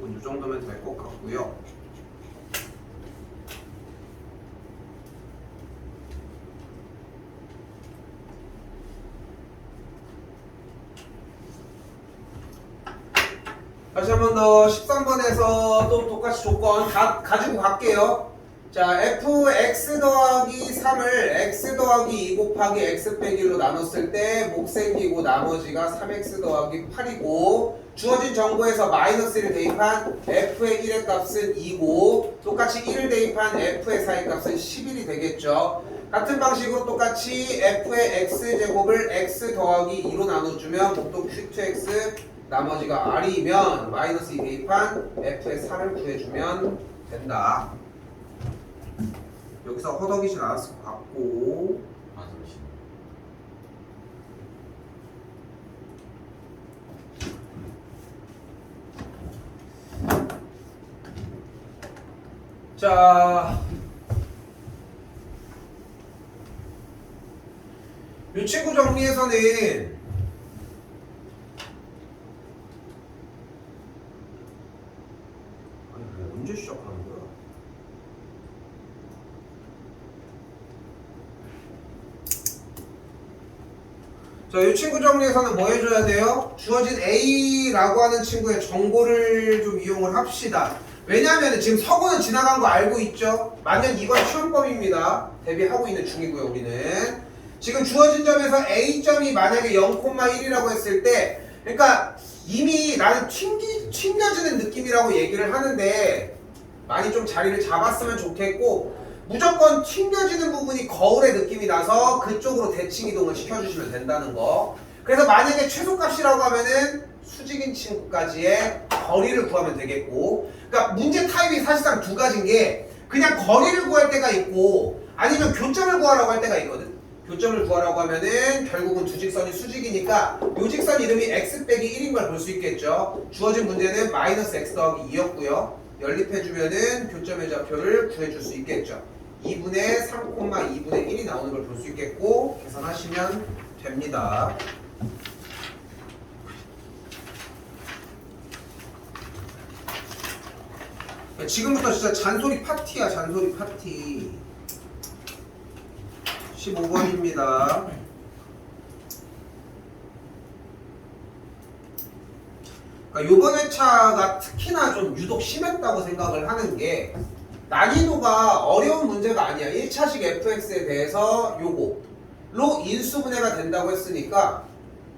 이 정도면 될 것 같고요. 다시 한 번 더 13번에서 또 똑같이 조건 가지고 갈게요. 자, fx 더하기 3을 x 더하기 2 곱하기 x 빼기로 나눴을 때 목 생기고 나머지가 3x 더하기 8이고 주어진 정보에서 마이너스 1을 대입한 f의 1의 값은 2고 똑같이 1을 대입한 f의 4의 값은 11이 되겠죠. 같은 방식으로 똑같이 f의 x제곱을 x 더하기 2로 나눠주면 목도 q2x 나머지가 r이면 마이너스 2 대입한 f의 4를 구해주면 된다. 여기서 허덕이진 않았을 것 같고 자, 이 친구 정리에서는 언제 시작하는 거야? 자, 이 친구 정리에서는 뭐 해줘야 돼요? 주어진 A라고 하는 친구의 정보를 좀 이용을 합시다. 왜냐하면 지금 서구는 지나간 거 알고 있죠? 만약 이건 시험범입니다. 대비하고 있는 중이고요, 우리는. 지금 주어진 점에서 A점이 만약에 0,1이라고 했을 때, 그러니까 이미 나는 튕겨지는 느낌이라고 얘기를 하는데 많이 좀 자리를 잡았으면 좋겠고 무조건 튕겨지는 부분이 거울의 느낌이 나서 그쪽으로 대칭 이동을 시켜주시면 된다는 거. 그래서 만약에 최소값이라고 하면은 수직인 친구까지의 거리를 구하면 되겠고, 그러니까 문제 타입이 사실상 두 가지인 게 그냥 거리를 구할 때가 있고 아니면 교점을 구하라고 할 때가 있거든. 교점을 구하라고 하면은 결국은 두 직선이 수직이니까 요 직선 이름이 x 빼기 1인 걸 볼 수 있겠죠. 주어진 문제는 마이너스 x 더하기 2였고요. 연립해주면은 교점의 좌표를 구해줄 수 있겠죠. 2분의 3,2분의 1이 나오는 걸 볼 수 있겠고 계산하시면 됩니다. 지금부터 진짜 잔소리 파티야, 잔소리 파티. 15번입니다. 그러니까 요번 회차가 특히나 좀 유독 심했다고 생각을 하는 게 난이도가 어려운 문제가 아니야. 1차식 fx에 대해서 요거로 인수분해가 된다고 했으니까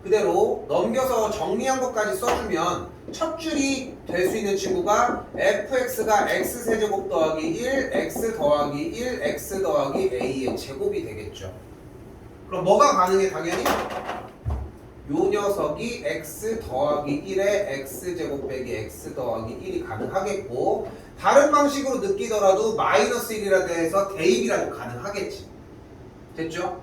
그대로 넘겨서 정리한 것까지 써주면 첫 줄이 될 수 있는 친구가 fx가 x세제곱 더하기 1, x 더하기 1, x 더하기 a의 제곱이 되겠죠. 그럼 뭐가 가능해 당연히? 요 녀석이 x 더하기 1에 x제곱 빼기 x 더하기 1이 가능하겠고 다른 방식으로 느끼더라도 마이너스 1이라도 해서 대입이라도 가능하겠지. 됐죠?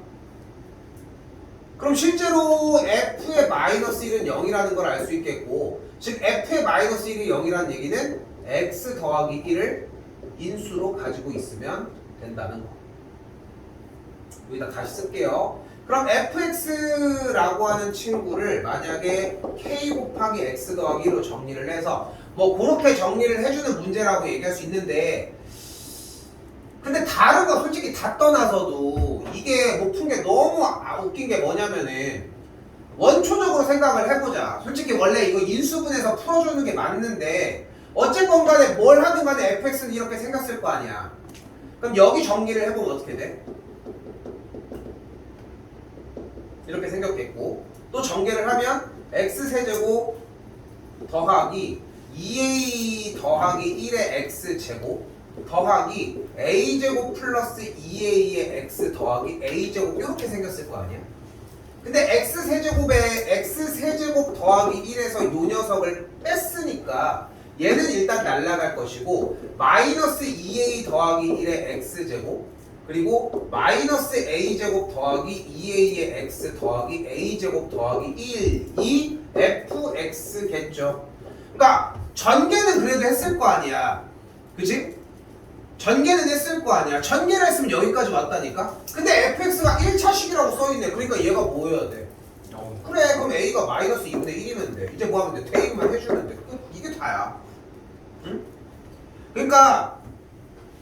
그럼 실제로 f의 마이너스 1은 0이라는 걸 알 수 있겠고 즉 f의 마이너스 1이 0이라는 얘기는 x 더하기 1을 인수로 가지고 있으면 된다는 거. 여기다 다시 쓸게요. 그럼 fx라고 하는 친구를 만약에 k 곱하기 x 더하기 1로 정리를 해서 뭐 그렇게 정리를 해주는 문제라고 얘기할 수 있는데 근데 다른 거 솔직히 다 떠나서도 이게 못 푼 게 너무 웃긴 게 뭐냐면은 원초적으로 생각을 해보자. 솔직히 원래 이거 인수분해서 풀어주는 게 맞는데 어쨌건 간에 뭘 하든 간에 fx는 이렇게 생겼을 거 아니야. 그럼 여기 정리를 해보면 어떻게 돼? 이렇게 생겼겠고 또 전개를 하면 x세제곱 더하기 2a 더하기 1의 x제곱 더하기 a제곱 플러스 2a의 x 더하기 a제곱 이렇게 생겼을 거 아니야. 근데 x세제곱에 x세제곱 더하기 1에서 요 녀석을 뺐으니까 얘는 일단 날아갈 것이고 마이너스 2a 더하기 1의 x제곱 그리고 마이너스 a제곱 더하기 2a의 x 더하기 a제곱 더하기 1이 fx겠죠. 그러니까 전개는 그래도 했을 거 아니야. 그치? 전개는 했을 거 아니야. 전개를 했으면 여기까지 왔다니까? 근데 fx가 1차식이라고 써있네. 그러니까 얘가 뭐여야 돼? 그래 그럼 a가 마이너스 2분의 1이면 돼. 이제 뭐 하면 돼? 대입만 해주면 돼. 이게 다야. 응? 그러니까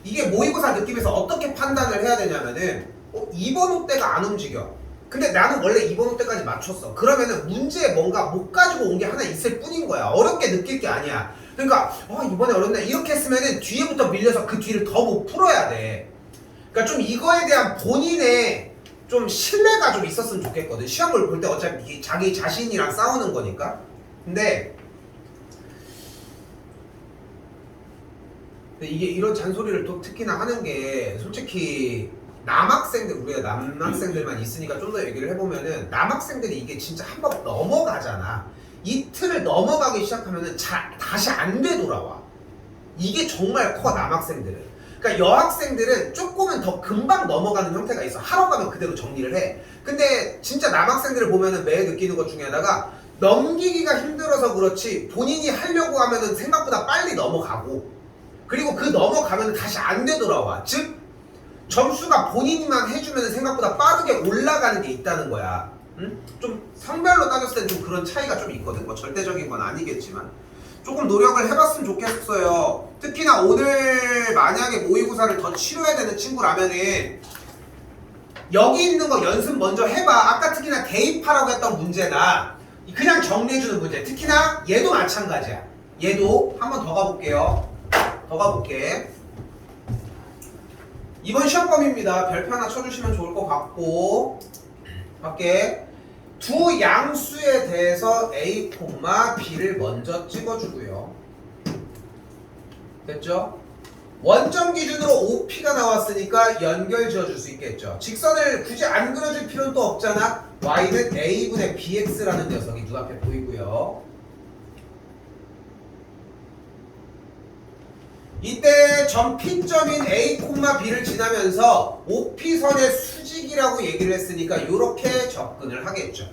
이게 모의고사 느낌에서 어떻게 판단을 해야 되냐면은 2번 홀대가 안 움직여. 근데 나는 원래 2번 홀대까지 맞췄어. 그러면은 문제에 뭔가 못 가지고 온 게 하나 있을 뿐인 거야. 어렵게 느낄 게 아니야. 그러니까 이번에 어렵네 이렇게 했으면은 뒤에부터 밀려서 그 뒤를 더 못 풀어야 돼. 그러니까 좀 이거에 대한 본인의 좀 신뢰가 좀 있었으면 좋겠거든. 시험을 볼 때 어차피 자기 자신이랑 싸우는 거니까. 근데 이게 이런 잔소리를 또 특히나 하는 게 솔직히 남학생들 우리가 남학생들만 있으니까 좀 더 얘기를 해보면은 남학생들이 이게 진짜 한번 넘어가잖아. 이 틀을 넘어가기 시작하면은 다시 안 되돌아와. 이게 정말 커 남학생들은. 그러니까 여학생들은 조금은 더 금방 넘어가는 형태가 있어. 하러 가면 그대로 정리를 해. 근데 진짜 남학생들을 보면은 매일 느끼는 것 중에 하나가 넘기기가 힘들어서 그렇지 본인이 하려고 하면은 생각보다 빨리 넘어가고 그리고 그 넘어가면 다시 안 되돌아와. 즉 점수가 본인만 해주면 생각보다 빠르게 올라가는 게 있다는 거야. 응? 좀 성별로 따졌을 땐 좀 그런 차이가 좀 있거든. 뭐 절대적인 건 아니겠지만 조금 노력을 해봤으면 좋겠어요. 특히나 오늘 만약에 모의고사를 더 치러야 되는 친구라면은 여기 있는 거 연습 먼저 해봐. 아까 특히나 대입하라고 했던 문제나 그냥 정리해주는 문제. 특히나 얘도 마찬가지야. 얘도 한번 더 가볼게요. 더 가볼게. 이번 시험범위입니다. 별표 하나 쳐주시면 좋을 것 같고 할게. 두 양수에 대해서 a, b를 먼저 찍어주고요. 됐죠? 원점 기준으로 OP가 나왔으니까 연결 지어줄 수 있겠죠. 직선을 굳이 안 그려줄 필요는 또 없잖아. y는 a분의 bx라는 녀석이 눈앞에 보이고요. 이때 점 P점인 A, B를 지나면서 OP선의 수직이라고 얘기를 했으니까 이렇게 접근을 하겠죠.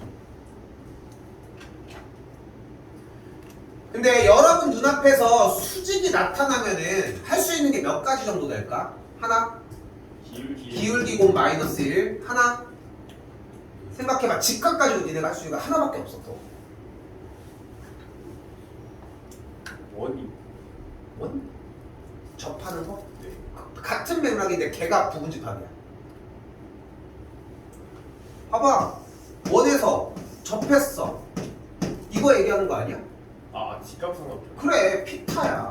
근데 여러분 눈앞에서 수직이 나타나면은 할 수 있는 게 몇 가지 정도 될까? 하나? 기울기 곱 마이너스 1 하나? 생각해봐. 직각 가지고 니네가 할 수 있는 거 하나밖에 없어 또. 원이 원? 접하는 거? 네. 같은 맥락인데 걔가 부분집합이야. 봐봐. 원에서 접했어. 이거 얘기하는 거 아니야? 직각삼각형. 그래 피타야.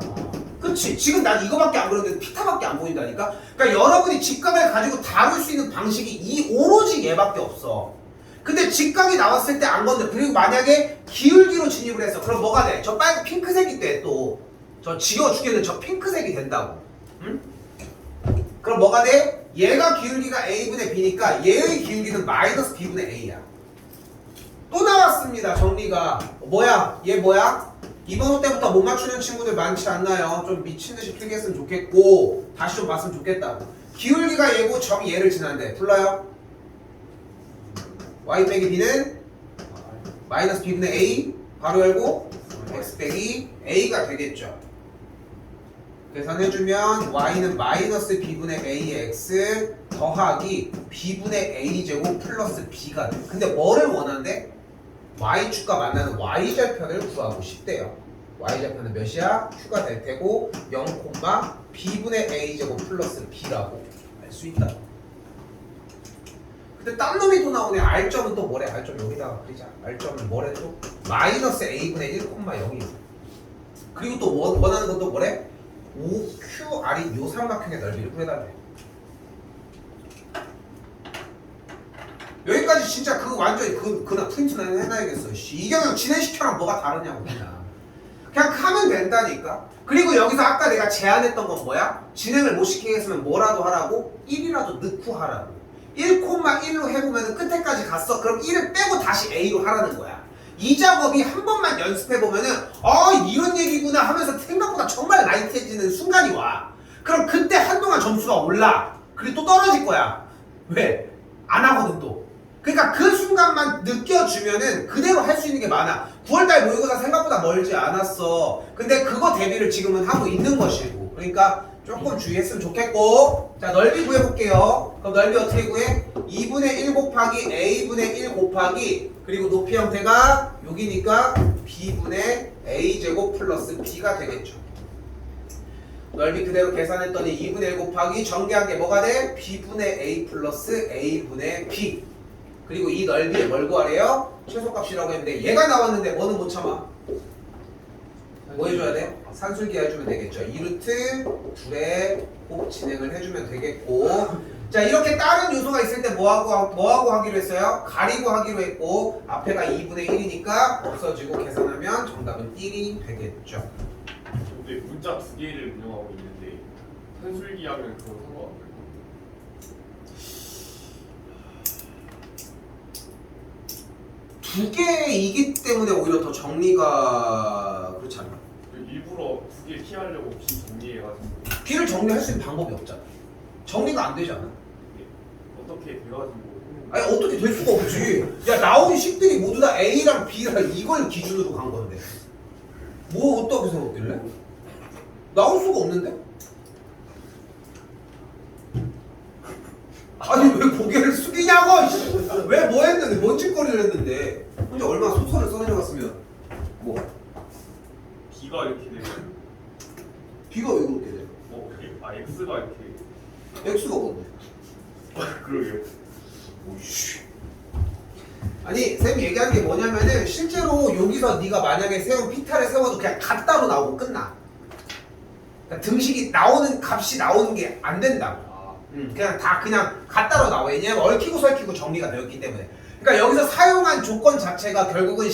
그치? 지금 난 이거밖에 안 그렸는데 피타밖에 안 보인다니까? 그러니까 여러분이 직각을 가지고 다룰 수 있는 방식이 이 오로지 얘밖에 없어. 근데 직각이 나왔을 때 안 건드. 그리고 만약에 기울기로 진입을 했어. 그럼 뭐가 돼? 저 빨간 핑크색이 돼 또. 저 지겨워 죽겠는 저 핑크색이 된다고. 응? 그럼 뭐가 돼? 얘가 기울기가 a분의 b니까 얘의 기울기는 마이너스 b분의 a야. 또 나왔습니다. 정리가. 뭐야? 얘 뭐야? 이번 호 때부터 못 맞추는 친구들 많지 않나요? 좀 미친듯이 필기했으면 좋겠고 다시 좀 봤으면 좋겠다. 기울기가 얘고 점이 얘를 지난대. 불러요? y 빼기 b는 마이너스 b분의 a 바로 열고 x 빼기 a가 되겠죠. 계산해주면 y는 마이너스 b분의 ax 더하기 b분의 a제곱 플러스 b가 돼. 근데 뭐를 원한대? y축과 만나는 y절편을 구하고 싶대요. y절편은 몇이야? q가 될 테고 0, b분의 a제곱 플러스 b라고 알 수 있다. 근데 딴 놈이 또 나오네. r점은 또 뭐래? r점 여기다가 그리자. r점은 뭐래 또? 마이너스 a분의 1, 0이야. 그리고 또 원하는 것도 뭐래? OQR이 요 삼각형의 넓이를 구해달래. 여기까지 진짜 그 완전히 그나 프린트는 해놔야겠어. 이경영 진행시켜랑 뭐가 다르냐고 그냥 하면 된다니까. 그리고 여기서 아까 내가 제안했던 건 뭐야? 진행을 못 시키게 했으면 뭐라도 하라고? 1이라도 넣고 하라고. 1,1로 해보면 끝에까지 갔어. 그럼 1을 빼고 다시 A로 하라는 거야. 이 작업이 한 번만 연습해보면은 이런 얘기구나 하면서 생각보다 정말 라이트해지는 순간이 와. 그럼 그때 한동안 점수가 올라. 그리고 또 떨어질 거야. 왜? 안 하거든 또. 그러니까 그 순간만 느껴주면은 그대로 할 수 있는 게 많아. 9월달 모의고사 생각보다 멀지 않았어. 근데 그거 대비를 지금은 하고 있는 것이고. 그러니까 조금 주의했으면 좋겠고. 자, 넓이 구해볼게요. 그럼 넓이 어떻게 구해? 2분의 1 곱하기 a분의 1 곱하기 그리고 높이 형태가 여기니까 b분의 a제곱 플러스 b가 되겠죠. 넓이 그대로 계산했더니 2분의 1 곱하기 전개한 게 뭐가 돼? b분의 a 플러스 a분의 b. 그리고 이 넓이에 뭘 구하래요? 최소값이라고 했는데 얘가 나왔는데 뭐는 못 참아? 뭐 해줘야 돼? 산술기 해주면 되겠죠. 2루트 둘에 곱 진행을 해주면 되겠고. 자, 이렇게 다른 요소가 있을 때 뭐하고 하기로 했어요? 가리고 하기로 했고 앞에가 2분의 1이니까 없어지고 계산하면 정답은 1이 되겠죠. 근데 문자 두 개를 운영하고 있는데 산술기 하면 그거 상관없나요? 두 개이기 때문에 오히려 더 정리가 그렇지 않나? 일부러 두 개 피하려고 비 정리해가지고 B를 정리할 수 있는 방법이 없잖아. 정리가 안 되잖아. 어떻게 돼가지고 아니 어떻게 될 수가 없지. 야, 나온 식들이 모두 다 A랑 B랑 이걸 기준으로 간 건데 뭐 어떻게 생각길래? 나올 수가 없는데? 아니 왜 고개를 숙이냐고! 왜 뭐 했는데 뭔 짓거리를 했는데 혼자 얼마나 소설을 써내려갔으면 뭐 B가 이렇게 되면 B가 왜 그렇게 돼? X가 이렇게 X가 뭔데? 그러게요. 오이씨. 아니 쌤이 얘기하는 게 뭐냐면은 실제로 여기서 네가 만약에 세운 피타를 세워도 그냥 갓다로 나오고 끝나. 그러니까 등식이 나오는 값이 나오는 게 안 된다고. 그냥 다 그냥 갓다로 나와. 왜냐면 얽히고 설키고 정리가 되었기 때문에. 그러니까 여기서 사용한 조건 자체가 결국은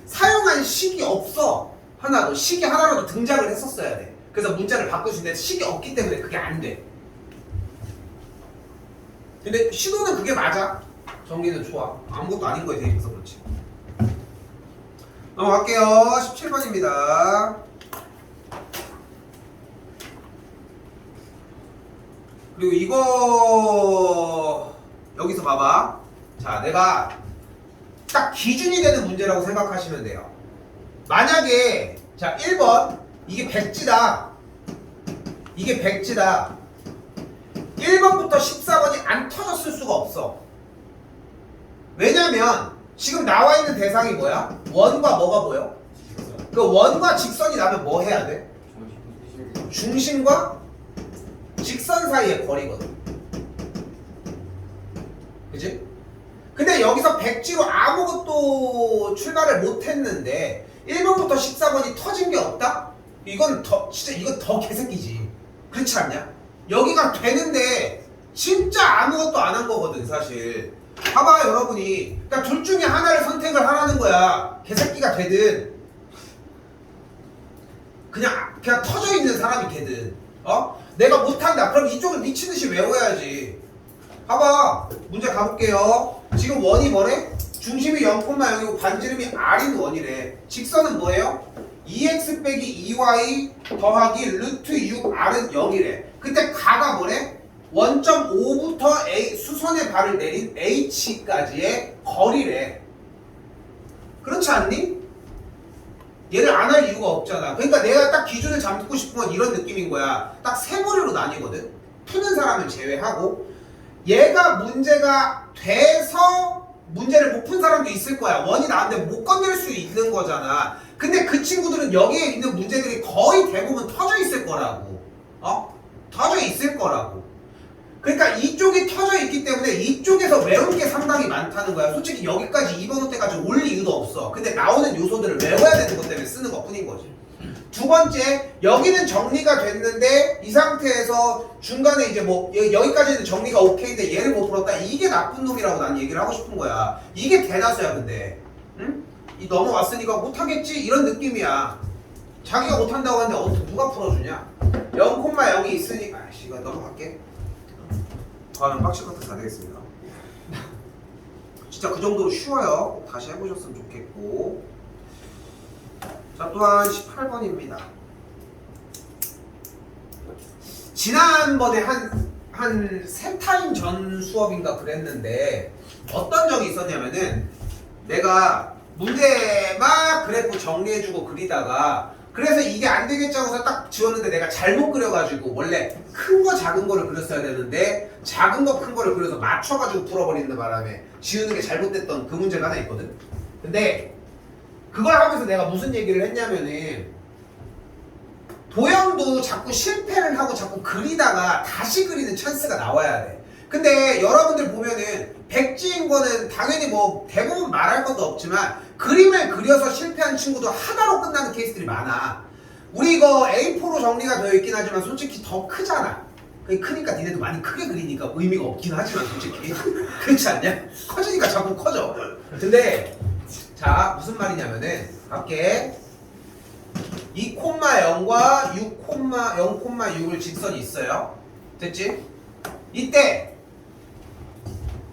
사용한 식이 없어. 하나도 식이 하나라도 등장을 했었어야 돼. 그래서 문자를 바꿀 수 있는데 식이 없기 때문에 그게 안 돼. 근데 시도는 그게 맞아. 정리는 좋아. 아무것도 아닌 거에 대해서 그렇지. 넘어갈게요. 17번입니다. 그리고 이거 여기서 봐봐. 자, 내가 딱 기준이 되는 문제라고 생각하시면 돼요. 만약에 자 1번 이게 백지다. 이게 백지다. 1번부터 14번이 안 터졌을 수가 없어. 왜냐면 지금 나와 있는 대상이 뭐야? 원과 뭐가 보여? 그 원과 직선이 나면 뭐 해야 돼? 중심과 직선 사이의 거리거든. 그치? 근데 여기서 백지로 아무것도 출발을 못 했는데 1번부터 14번이 터진 게 없다? 이건 이건 더 개새끼지. 그렇지 않냐? 여기가 되는데 진짜 아무것도 안 한 거거든 사실. 봐봐 여러분이. 그러니까 둘 중에 하나를 선택을 하라는 거야. 개새끼가 되든 그냥 터져 있는 사람이 되든. 내가 못한다. 그럼 이쪽은 미친듯이 외워야지. 봐봐. 문제 가볼게요. 지금 원이 뭐래? 중심이 0,0이고 반지름이 r인 원이래. 직선은 뭐예요? 2x 빼기 2y 더하기 루트 6r은 0이래. 그때 가가 뭐래? 1.5부터 A, 수선의 발을 내린 h까지의 거리래. 그렇지 않니? 얘를 안 할 이유가 없잖아. 그러니까 내가 딱 기준을 잡고 싶은 건 이런 느낌인 거야. 딱 세 부류로 나뉘거든. 푸는 사람을 제외하고 얘가 문제가 돼서 문제를 못 푼 사람도 있을 거야. 원이 나왔는데 못 건들 수 있는 거잖아. 근데 그 친구들은 여기에 있는 문제들이 거의 대부분 터져 있을 거라고. 터져 있을 거라고. 그러니까 이쪽이 터져 있기 때문에 이쪽에서 외울 게 상당히 많다는 거야. 솔직히 여기까지 2번 호 때까지 올 이유도 없어. 근데 나오는 요소들을 외워야 되는 것 때문에 쓰는 것 뿐인 거지. 두 번째, 여기는 정리가 됐는데 이 상태에서 중간에 이제 뭐 여기까지는 정리가 오케이인데 얘를 못 풀었다. 이게 나쁜 놈이라고 난 얘기를 하고 싶은 거야. 이게 대다수야 근데. 응? 이 넘어왔으니까 못하겠지? 이런 느낌이야. 자기가 못한다고 하는데 어떻게 누가 풀어주냐? 0,0이 있으니 아이씨 이거 넘어갈게. 저는 빡칠 것 같아서 안 되겠습니다. 진짜 그 정도로 쉬워요. 꼭 다시 해보셨으면 좋겠고. 자, 또한 18번입니다. 지난번에 한 3타임 전 수업인가 그랬는데 어떤 적이 있었냐면은 내가 문제 막 그래프 정리해주고 그리다가 그래서 이게 안 되겠지 하고서 딱 지웠는데 내가 잘못 그려가지고 원래 큰 거 작은 거를 그렸어야 되는데 작은 거 큰 거를 그려서 맞춰가지고 풀어버리는 바람에 지우는 게 잘못됐던 그 문제가 하나 있거든. 근데 그걸 하면서 내가 무슨 얘기를 했냐면은 도형도 자꾸 실패를 하고 자꾸 그리다가 다시 그리는 찬스가 나와야 돼. 근데 여러분들 보면은 백지인 거는 당연히 뭐 대부분 말할 것도 없지만 그림을 그려서 실패한 친구도 하나로 끝나는 케이스들이 많아. 우리 이거 A4로 정리가 되어 있긴 하지만 솔직히 더 크잖아. 그게 크니까 니네도 많이 크게 그리니까 의미가 없긴 하지만 솔직히 그렇지 않냐? 커지니까 자꾸 커져. 근데 자 무슨 말이냐면은 갈게. 2,0과 0,6을 직선이 있어요. 됐지? 이때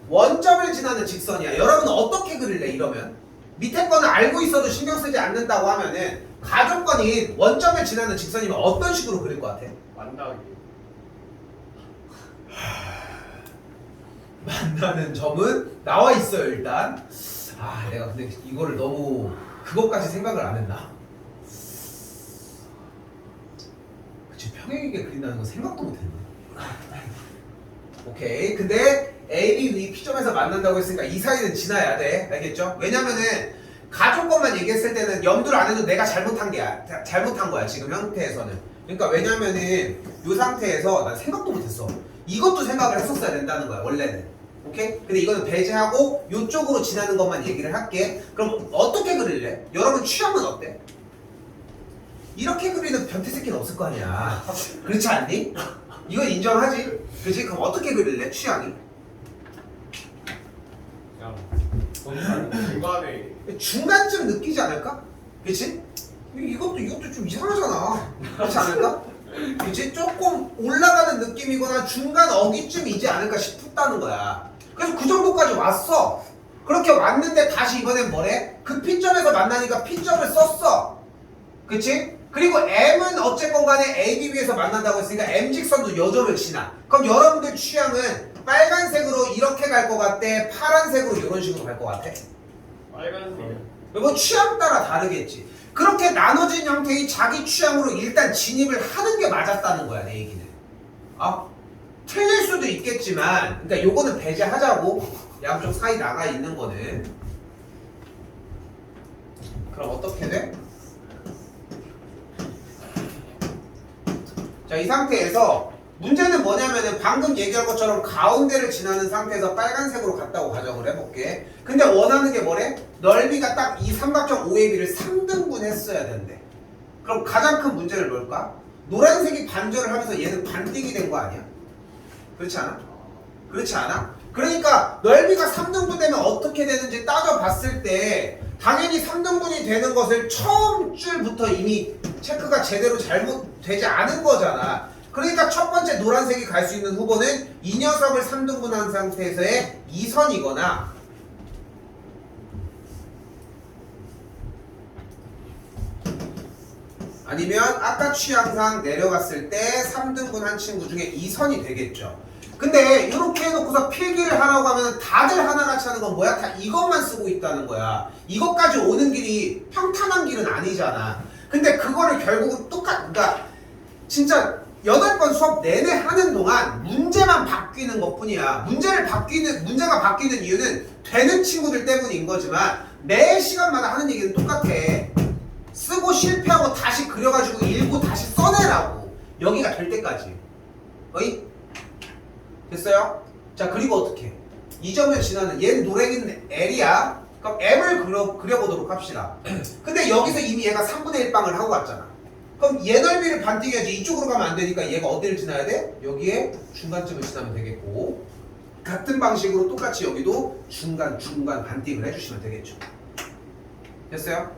원점을 지나는 직선이야. 여러분은 어떻게 그릴래 이러면? 밑에 거는 알고 있어도 신경 쓰지 않는다고 하면은 가족권인 원점을 지나는 직선이면 어떤 식으로 그릴 것 같아? 만나기. 만나는 점은 나와 있어요 일단. 내가 근데 이거를 너무 그것까지 생각을 안 했나? 그치, 평행이게 그린다는 건 생각도 못 했네. 오케이. 근데 A, B, V P점에서 만난다고 했으니까 이 사이는 지나야 돼. 알겠죠? 왜냐면은 가족권만 얘기했을 때는 염두를 안 해도 내가 잘못한 거야 지금 형태에서는. 그러니까 왜냐면은 이 상태에서 난 생각도 못했어. 이것도 생각을 했었어야 된다는 거야 원래는. 오케이? 근데 이거는 배제하고 이쪽으로 지나는 것만 얘기를 할게. 그럼 어떻게 그릴래? 여러분 취향은 어때? 이렇게 그리는 변태 새끼는 없을 거 아니야. 그렇지 않니? 이건 인정하지? 그치? 그럼 어떻게 그릴래? 취향이? 그냥 중간에 중간쯤 느끼지 않을까? 그치? 이것도 좀 이상하잖아. 그렇지 않을까? 그치? 조금 올라가는 느낌이거나 중간 어기쯤이지 않을까 싶다는 거야. 그래서 그 정도까지 왔어. 그렇게 왔는데 다시 이번엔 뭐래? 그 P점에서 만나니까 P점을 썼어. 그치? 그리고 M은 어쨌건 간에 A, B, B에서 만난다고 했으니까 M직선도 요점을 지나. 그럼 여러분들 취향은 빨간색으로 이렇게 갈 것 같대? 파란색으로 이런 식으로 갈 것 같아? 빨간색. 뭐 취향 따라 다르겠지. 그렇게 나눠진 형태의 자기 취향으로 일단 진입을 하는 게 맞았다는 거야 내 얘기는. 틀릴 수도 있겠지만 그러니까 요거는 배제하자고. 양쪽 사이 나가 있는 거는. 그럼 어떻게 돼? 자, 이 상태에서 문제는 뭐냐면은 방금 얘기한 것처럼 가운데를 지나는 상태에서 빨간색으로 갔다고 가정을 해볼게. 근데 원하는 게 뭐래? 넓이가 딱 이 삼각형 OAB를 3등분 했어야 된대. 그럼 가장 큰 문제는 뭘까? 노란색이 반절을 하면서 얘는 반띵이 된 거 아니야? 그렇지 않아? 그렇지 않아? 그러니까 넓이가 3등분 되면 어떻게 되는지 따져봤을 때 당연히 3등분이 되는 것을 처음 줄부터 이미 체크가 제대로 잘못되지 않은 거잖아. 그러니까 첫 번째 노란색이 갈 수 있는 후보는 이 녀석을 3등분한 상태에서의 2선이거나 아니면 아까 취향상 내려갔을 때 3등분한 친구 중에 2선이 되겠죠. 근데 이렇게 해놓고서 필기를 하라고 하면 다들 하나같이 하는 건 뭐야? 다 이것만 쓰고 있다는 거야. 이것까지 오는 길이 평탄한 길은 아니잖아. 근데 그거를 결국은 그러니까 진짜 8번 수업 내내 하는 동안 문제만 바뀌는 것 뿐이야. 문제가 바뀌는 이유는 되는 친구들 때문인 거지만 매 시간마다 하는 얘기는 똑같아. 쓰고 실패하고 다시 그려가지고 읽고 다시 써내라고. 여기가 될 때까지. 어이? 됐어요? 자, 그리고 어떻게? 2점을 지나는 얘는 노랭이는 L이야. 그럼 M을 그려보도록 합시다. 근데 여기서 이미 얘가 3분의 1 방을 하고 갔잖아. 그럼 얘 넓이를 반띵해야지. 이쪽으로 가면 안 되니까 얘가 어디를 지나야 돼? 여기에 중간쯤을 지나면 되겠고, 같은 방식으로 똑같이 여기도 중간 반띵을 해주시면 되겠죠. 됐어요?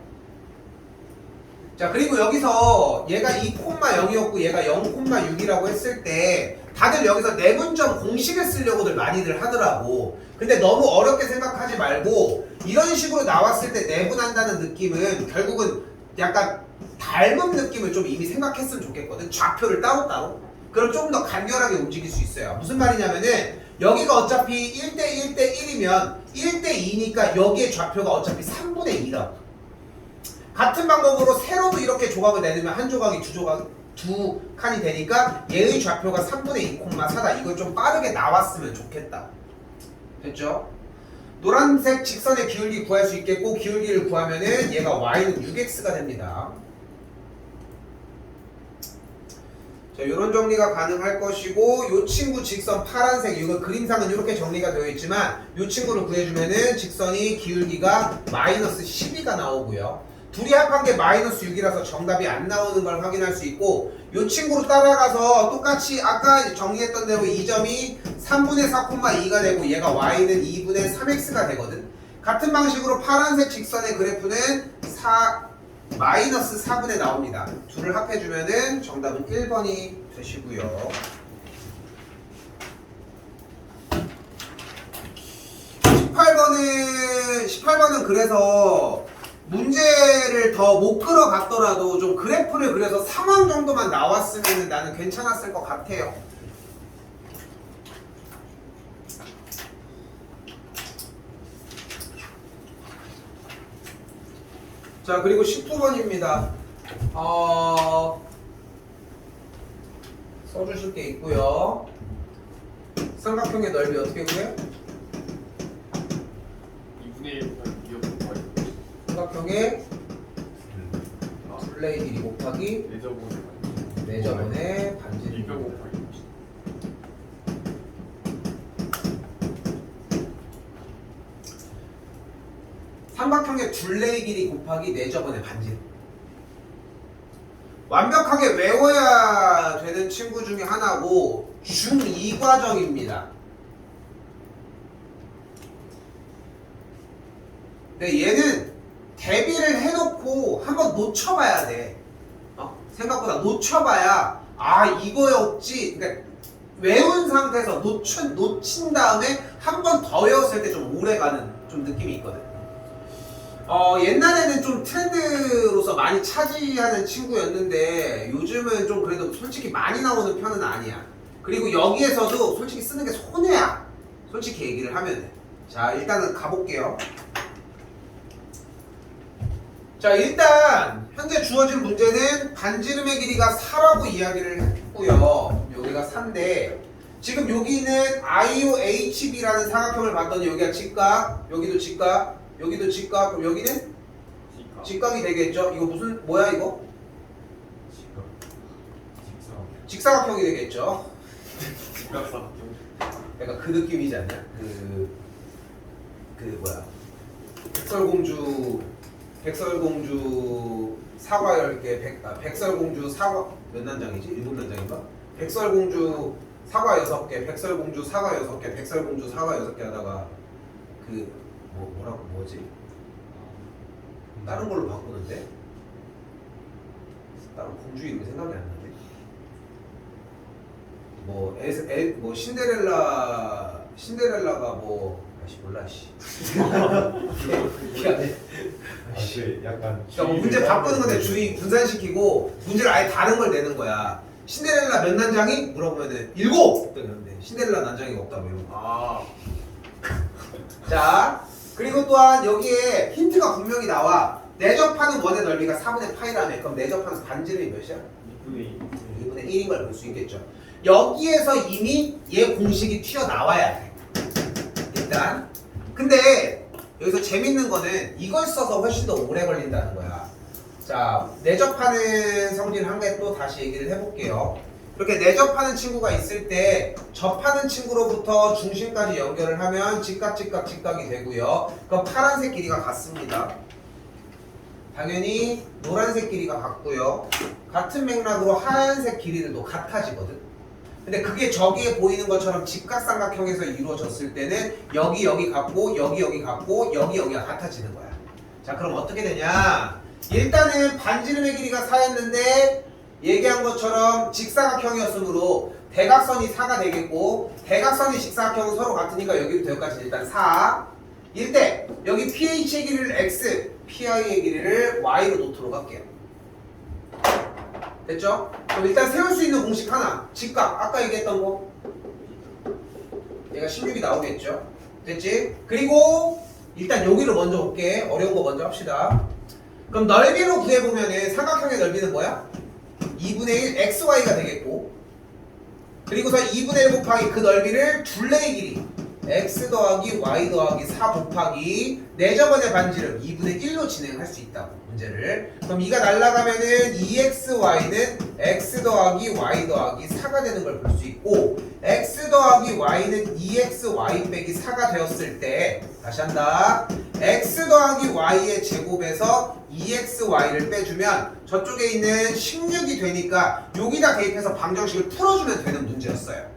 자, 그리고 여기서 얘가 2,0이었고 얘가 0,6이라고 했을 때 다들 여기서 내분점 공식을 쓰려고들 많이들 하더라고. 근데 너무 어렵게 생각하지 말고 이런 식으로 나왔을 때 내분한다는 느낌은 결국은 약간 닮은 느낌을 좀 이미 생각했으면 좋겠거든. 좌표를 따로따로. 그럼 조금 더 간결하게 움직일 수 있어요. 무슨 말이냐면은 여기가 어차피 1대 1대 1이면 1대 2니까 여기의 좌표가 어차피 3분의 2라고. 같은 방법으로 세로도 이렇게 조각을 내놓으면 한 조각이 두 칸이 되니까 얘의 좌표가 3분의 2,4다. 이걸 좀 빠르게 나왔으면 좋겠다. 됐죠? 노란색 직선의 기울기 구할 수 있겠고, 기울기를 구하면은 얘가 y는 6x가 됩니다. 자, 요런 정리가 가능할 것이고, 요 친구 직선 파란색, 이거 그림상은 이렇게 정리가 되어 있지만 요 친구를 구해주면은 직선이 기울기가 마이너스 12가 나오고요. 둘이 합한 게 마이너스 6이라서 정답이 안 나오는 걸 확인할 수 있고, 요 친구로 따라가서 똑같이 아까 정리했던 대로 이 점이 3분의 4,2가 되고 얘가 y는 2분의 3x가 되거든. 같은 방식으로 파란색 직선의 그래프는 마이너스 4분의 나옵니다. 둘을 합해주면은 정답은 1번이 되시고요. 18번은 그래서 문제를 더 못 끌어갔더라도 좀 그래프를 그려서 상황 정도만 나왔으면 나는 괜찮았을 것 같아요. 자, 그리고 19번입니다. 써주실 게 있고요. 삼각형의 넓이 어떻게 구해? 2분의 1 2억 삼각형의 둘레의 길이 곱하기 4저번의 반지름. 2억 곱하기 삼각형의 둘레의 길이 곱하기 4저번의 반지름. 완벽하게 외워야 되는 친구 중에 하나고 중2 과정입니다. 근데 얘는 대비를 해놓고 한번 놓쳐봐야 돼. 생각보다 놓쳐봐야 이거였지. 그러니까 외운 상태에서 놓친 다음에 한 번 더 외웠을 때 좀 오래가는 좀 느낌이 있거든. 옛날에는 좀 트렌드로서 많이 차지하는 친구였는데 요즘은 좀 그래도 솔직히 많이 나오는 편은 아니야. 그리고 여기에서도 솔직히 쓰는 게 손해야. 솔직히 얘기를 하면. 자, 일단은 가볼게요. 자, 일단 현재 주어진 문제는 반지름의 길이가 4라고 이야기를 했고요. 여기가 4인데 지금 여기는 IOHB라는 삼각형을 봤더니 여기가 직각, 여기도 직각, 여기도 직각, 그럼 여기는 직각이 되겠죠? 이거 뭐야 이거? 직사각형이 되겠죠? 직각사각형. 약간 그 느낌이지 않냐? 백설공주 사과 10개, 백설공주 사과 몇 난장이지? 7난장인가? 백설공주 사과 6개, 백설공주 사과 6개, 백설공주 사과 6개 하다가 뭐지? 다른 걸로 바꾸는데? 다른 공주 이름이 생각이 안 나네. 뭐 신데렐라가 뭐 아씨 몰라 씨. 미안해. 약간 그러니까 뭐 문제 바꾸는 건데 주의 분산시키고 문제를 아예 다른 걸 내는 거야. 신데렐라 몇 난장이? 물어보면은 7! 그러는데 신데렐라 난장이 없다고 이런 거. 아 자, 그리고 또한 여기에 힌트가 분명히 나와. 내접하는 원의 넓이가 4분의 파이라며. 그럼 내접하는 반지름이 몇이야? 2분의 1인 걸 볼 수 있겠죠. 여기에서 이미 얘 공식이 튀어나와야 돼. 일단. 근데 여기서 재밌는 거는 이걸 써서 훨씬 더 오래 걸린다는 거야. 자, 내접하는 성질 한 개 또 다시 얘기를 해볼게요. 이렇게 내접하는 친구가 있을 때 접하는 친구로부터 중심까지 연결을 하면 직각이 되고요. 그럼 파란색 길이가 같습니다. 당연히 노란색 길이가 같고요. 같은 맥락으로 하얀색 길이들도 같아지거든. 근데 그게 저기에 보이는 것처럼 직각삼각형에서 이루어졌을 때는 여기 같고 여기 같고 여기가 같아지는 거야. 자, 그럼 어떻게 되냐? 일단은 반지름의 길이가 4였는데 얘기한 것처럼 직사각형이었으므로 대각선이 4가 되겠고 대각선이 직사각형은 서로 같으니까 여기부터 여기까지 일단 4 일 때 여기 PH의 길이를 X, PI의 길이를 Y로 놓도록 할게요. 됐죠? 그럼 일단 세울 수 있는 공식 하나 직각 아까 얘기했던 거 얘가 16이 나오겠죠? 됐지? 그리고 일단 여기를 먼저 볼게. 어려운 거 먼저 합시다. 그럼 넓이로 구해보면은 삼각형의 넓이는 뭐야? 2분의 1 XY가 되겠고 그리고서 2분의 1 곱하기 그 넓이를 둘레의 길이 X 더하기 Y 더하기 4 곱하기 내저번의 반지름 2분의 1로 진행할 수 있다고 문제를. 그럼 2가 날아가면은 2XY는 X 더하기 Y 더하기 4가 되는 걸 볼 수 있고 X 더하기 Y는 2XY 빼기 4가 되었을 때 다시 한다. X 더하기 Y의 제곱에서 2XY를 빼주면 저쪽에 있는 16이 되니까 여기다 대입해서 방정식을 풀어주면 되는 문제였어요.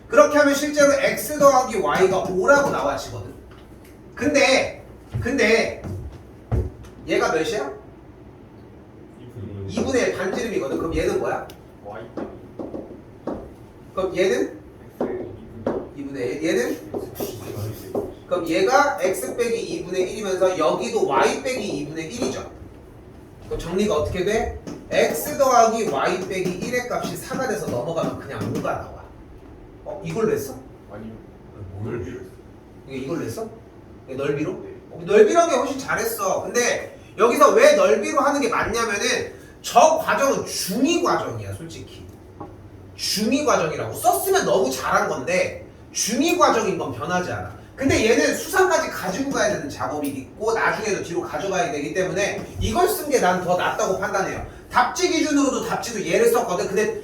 그렇게 하면 실제로 X 더하기 Y가 5라고 나와지거든. 근데 얘가 몇이야? 2분의 1 반지름이거든. 그럼 얘는 뭐야? Y 그럼 얘는? X 2분의 1 얘는? 그럼 얘가 X 빼기 2분의 1이면서 여기도 Y 빼기 2분의 1이죠. 그럼 정리가 어떻게 돼? X 더하기 Y 빼기 1의 값이 4가 돼서 넘어가면 그냥 5가 나와. 이걸로 했어? 아니요 넓이로 했어요. 이걸로 했어? 넓이로? 넓이란 게 훨씬 잘했어. 근데 여기서 왜 넓이로 하는 게 맞냐면은 저 과정은 중위 과정이야 솔직히. 중위 과정이라고 썼으면 너무 잘한 건데 중위 과정인 건 변하지 않아. 근데 얘는 수상까지 가지고 가야 되는 작업이 있고 나중에도 뒤로 가져가야 되기 때문에 이걸 쓴 게 난 더 낫다고 판단해요. 답지 기준으로도 답지도 얘를 썼거든. 근데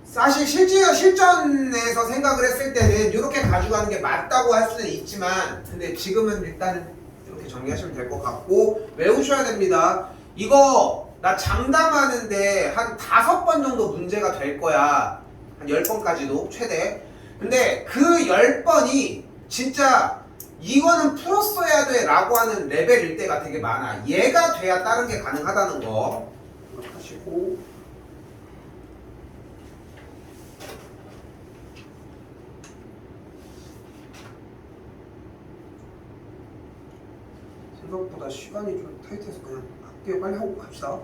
사실 실전에서 생각을 했을 때는 이렇게 가져가는 게 맞다고 할 수는 있지만 근데 지금은 일단은 이렇게 정리하시면 될 것 같고 외우셔야 됩니다. 이거 나 장담하는데 한 5번 정도 문제가 될 거야. 한 10번까지도 최대. 근데 그 10번이 진짜 이거는 풀었어야 돼 라고 하는 레벨일 때가 되게 많아. 얘가 돼야 다른 게 가능하다는 거 기억하시고 생각보다 시간이 좀 타이트해서 그냥 할게요. 빨리 하고 갑시다.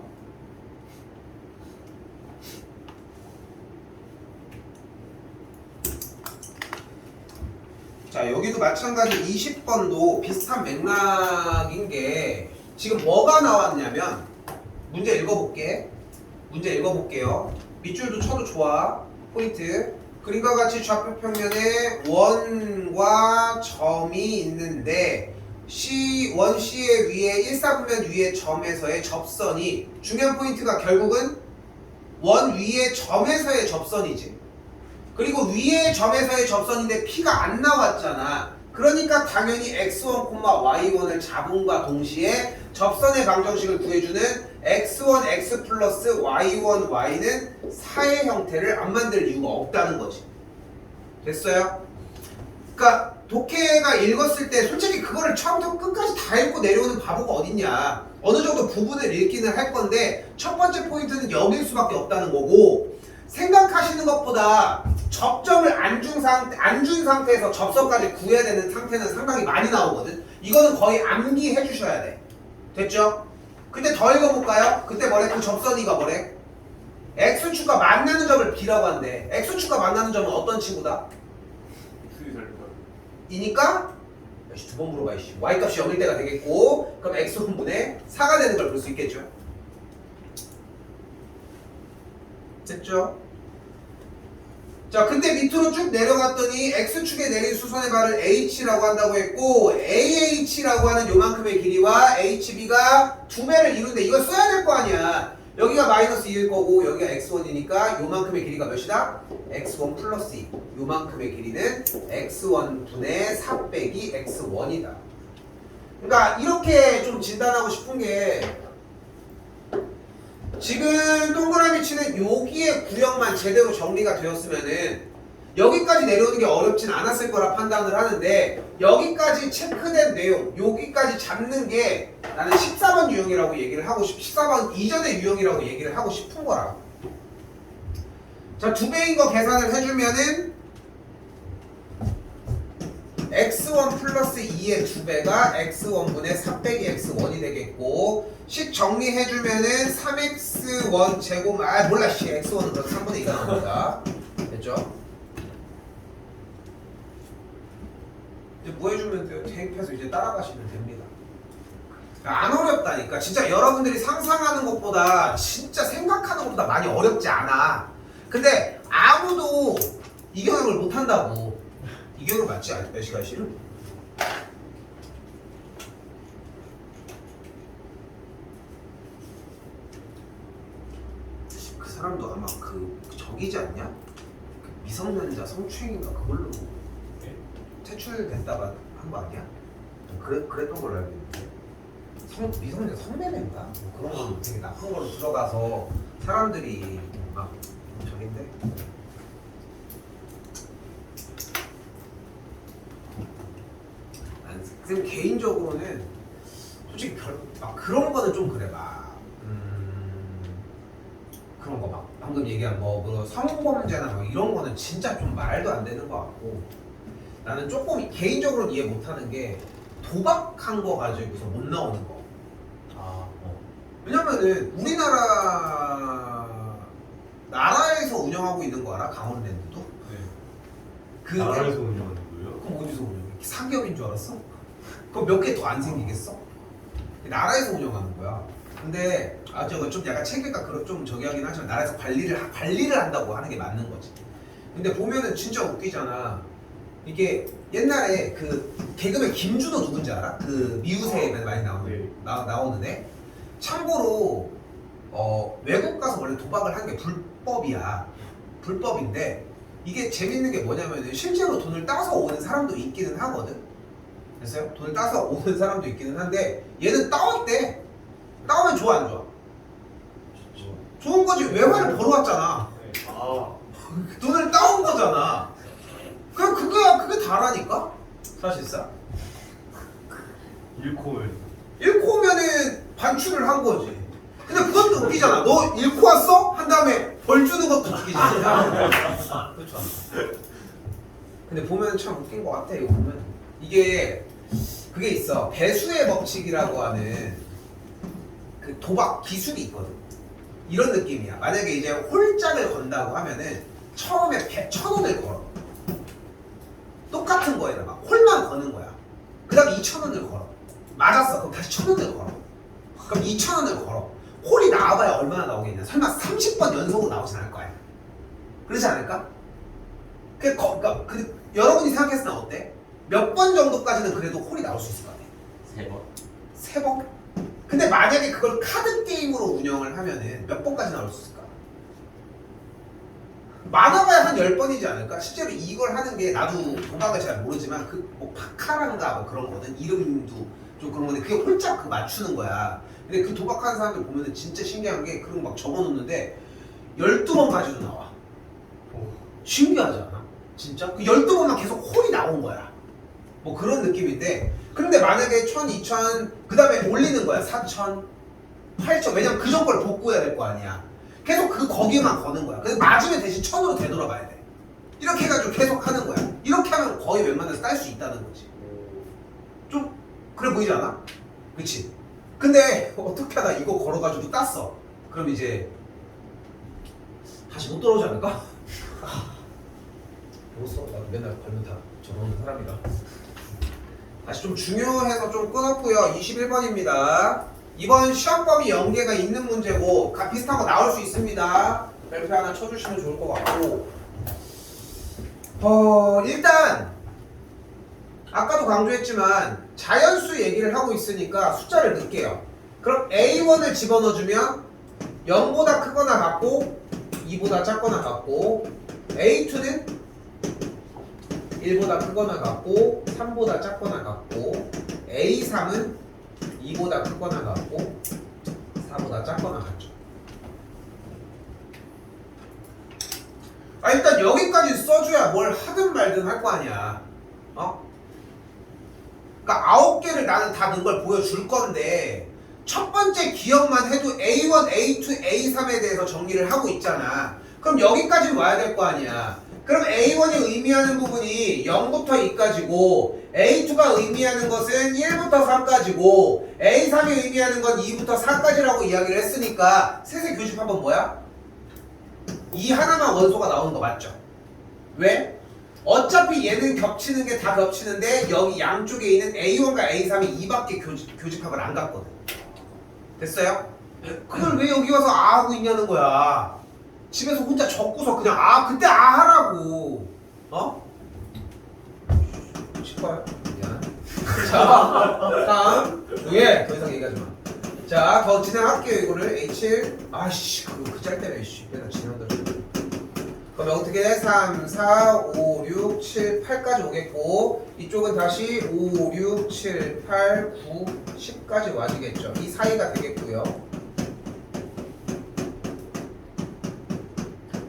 자, 여기도 마찬가지 20번도 비슷한 맥락인 게 지금 뭐가 나왔냐면 문제 읽어볼게요. 밑줄도 쳐도 좋아. 포인트. 그림과 같이 좌표 평면에 원과 점이 있는데 원 C의 위에 1사분면 위의 점에서의 접선이 중요한 포인트가 결국은 원 위의 점에서의 접선이지. 그리고 위의 점에서의 접선인데 P가 안 나왔잖아. 그러니까 당연히 x1, y1을 잡음과 동시에 접선의 방정식을 구해주는 x1, x 플러스 y1, y는 4의 형태를 안 만들 이유가 없다는 거지. 됐어요? 그러니까 독해가 읽었을 때 솔직히 그거를 처음부터 끝까지 다 읽고 내려오는 바보가 어딨냐. 어느 정도 부분을 읽기는 할 건데 첫 번째 포인트는 여길 수밖에 없다는 거고 생각하시는 것보다 접점을 안 준 상태에서 접선까지 구해야 되는 상태는 상당히 많이 나오거든. 이거는 거의 암기해 주셔야 돼. 됐죠? 근데 더 읽어볼까요? 그때 뭐래? 그 접선이가 뭐래? X축과 만나는 점을 B라고 한대. X축과 만나는 점은 어떤 친구다? 수위 살펴. 이니까 두 번 물어봐. Y값이 0일 때가 되겠고, 그럼 X1분의 4가 되는 걸 볼 수 있겠죠? 됐죠? 자, 근데 밑으로 쭉 내려갔더니 X축에 내린 수선의 발을 H라고 한다고 했고, AH라고 하는 요만큼의 길이와 HB가 두 배를 이루는데 이걸 써야 될 거 아니야. 여기가 마이너스 2일 거고 여기가 x1이니까 요만큼의 길이가 몇이다? x1 플러스 2. 요만큼의 길이는 x1분의 4 빼기 x1이다. 그러니까 이렇게 좀 진단하고 싶은 게 지금 동그라미 치는 여기의 구역만 제대로 정리가 되었으면은 여기까지 내려오는 게 어렵진 않았을 거라 판단을 하는데 여기까지 체크된 내용, 여기까지 잡는 게 나는 14번 유형이라고 얘기를 하고 14번 이전의 유형이라고 얘기를 하고 싶은 거라. 자, 두 배인 거 계산을 해주면은 x1 플러스 2의 두 배가 x1분의 4 빼기 x1이 되겠고 식 정리해주면은 3x1 제곱 몰라 x1은 그래서 3분의 2가 나옵니다. 됐죠? 이제 뭐 해주면 돼요? 대입해서 이제 따라가시면 됩니다. 안 어렵다니까. 진짜 여러분들이 상상하는 것보다 진짜 생각하는 것보다 많이 어렵지 않아. 근데 아무도 이경영을 못한다고. 이경영 맞지? 몇 시간 실은? 그 사람도 아마 저기지 않냐? 그 미성년자 성추행인가 그걸로 퇴출됐다가 한 거 아니야? 그랬던 걸로 알고 있는데 미성년자 성매매인가? 뭐 그런 걸로 되게 나쁜 걸로 들어가서 사람들이 막 저긴데 난 개인적으로는 솔직히 막 그런 거는 좀 그래 그런 거 막 방금 얘기한 뭐 성범죄나 뭐 이런 거는 진짜 좀 말도 안 되는 거 같고 나는 조금 개인적으로 이해 못하는 게 도박한 거 가지고서 못 나오는 거. 왜냐면은 나라에서 운영하고 있는 거 알아? 강원랜드도? 네. 그 나라에서 운영하는 거예요? 그럼 어디서 운영해? 상기업인 줄 알았어? 그럼 몇 개 더 안 생기겠어? 나라에서 운영하는 거야. 근데 저거 좀 약간 체계가 좀 저기 하긴 하지만 나라에서 관리를 한다고 하는 게 맞는 거지. 근데 보면은 진짜 웃기잖아. 이게 옛날에 그 개그맨 김준호 누군지 알아? 그 미우새에 많이 나오는 애. 참고로 외국 가서 원래 도박을 하는 게 불법이야. 불법인데 이게 재밌는 게 뭐냐면은 실제로 돈을 따서 오는 사람도 있기는 하거든. 됐어요? 돈을 따서 오는 사람도 있기는 한데 얘는 따왔대. 따오면 좋아 안 좋아? 좋은 거지. 외화를 벌어왔잖아. 돈을 따온 거잖아. 그게 다라니까? 사실상. 잃고 오면은 반출을 한 거지. 근데 그것도 웃기잖아. 너 잃고 왔어? 한 다음에 벌 주는 것도 웃기잖아. 그렇죠. 근데 보면 참 웃긴 것 같아. 이거 보면 그게 있어. 배수의 법칙이라고 하는 그 도박 기술이 있거든. 이런 느낌이야. 만약에 이제 홀짝을 건다고 하면은 처음에 1,000원을 걸어. 똑같은 거에다 막 홀만 거는 거야. 그 다음에 2,000원을 걸어. 맞았어. 그럼 다시 1,000원을 걸어. 그럼 2,000원을 걸어. 홀이 나와봐야 얼마나 나오겠냐. 설마 30번 연속으로 나오진 않을 거야. 그렇지 않을까? 그러니까 여러분이 생각했을 때 어때? 몇 번 정도까지는 그래도 홀이 나올 수 있을 것 같아? 3번. 3번? 근데 만약에 그걸 카드 게임으로 운영을 하면은 몇 번까지 나올 수 있을까? 많아봐야 한 10번이지 않을까? 실제로 이걸 하는 게 나도 도박을 잘 모르지만 뭐 파카란가 뭐 그런 거든. 이름도 좀 그런 건데 그게 홀짝 맞추는 거야. 근데 그 도박하는 사람들 보면은 진짜 신기한 게 그런 거 막 적어놓는데 12번까지도 나와. 신기하지 않아? 진짜? 그 12번만 계속 홀이 나온 거야. 뭐 그런 느낌인데 근데 만약에 1,000, 2,000 그 다음에 올리는 거야. 4,000, 8,000 왜냐면 그 전 걸 복구해야 될 거 아니야. 계속 거기에만 거는 거야. 근데 맞으면 대신 1,000으로 되돌아봐야 돼. 이렇게 해가지고 계속 하는 거야. 이렇게 하면 거의 웬만해서 딸 수 있다는 거지. 좀 그래 보이지 않아? 그치? 근데 어떻게 하다 이거 걸어가지고 땄어. 그럼 이제 다시 못 돌아오지 않을까? 뭐써? 나 맨날 걸면 다 저러는 사람이라. 다시 좀 중요해서 좀 끊었고요. 21번입니다. 이번 시험 범위 연계가 있는 문제고 비슷한 거 나올 수 있습니다. 별표 하나 쳐주시면 좋을 것 같고 일단 아까도 강조했지만 자연수 얘기를 하고 있으니까 숫자를 넣을게요. 그럼 A1을 집어넣어주면 0보다 크거나 같고 2보다 작거나 같고 A2는 1보다 크거나 같고 3보다 작거나 같고 A3은 2보다 크거나 같고 4보다 작거나 같죠. 일단 여기까지 써줘야 뭘 하든 말든 할 거 아니야. 그러니까 9개를 나는 다 넣은 걸 보여줄 건데 첫 번째 기억만 해도 A1, A2, A3에 대해서 정리를 하고 있잖아. 그럼 여기까지 와야 될 거 아니야. 그럼 A1이 의미하는 부분이 0부터 2까지고 A2가 의미하는 것은 1부터 3까지고 A3이 의미하는 건 2부터 4까지라고 이야기를 했으니까 셋의 교집합은 뭐야? 이 하나만 원소가 나오는 거 맞죠? 왜? 어차피 얘는 겹치는 게 다 겹치는데 여기 양쪽에 있는 A1과 A3이 이밖에 교집합을 안 갖거든. 됐어요? 그걸 왜 여기 와서 아 하고 있냐는 거야. 집에서 혼자 적고서 그냥 그때 하라고. 싶어요? 미안. 자, 다음. 예, 더 이상 얘기하지 마. 자, 더 진행할게요, 이거를. A7. 아이씨, 그 짤 때문에, 씨. 내가 진행한다. 그럼 어떻게 3, 4, 5, 6, 7, 8까지 오겠고 이쪽은 다시 5, 6, 7, 8, 9, 10까지 와주겠죠. 이 사이가 되겠고요.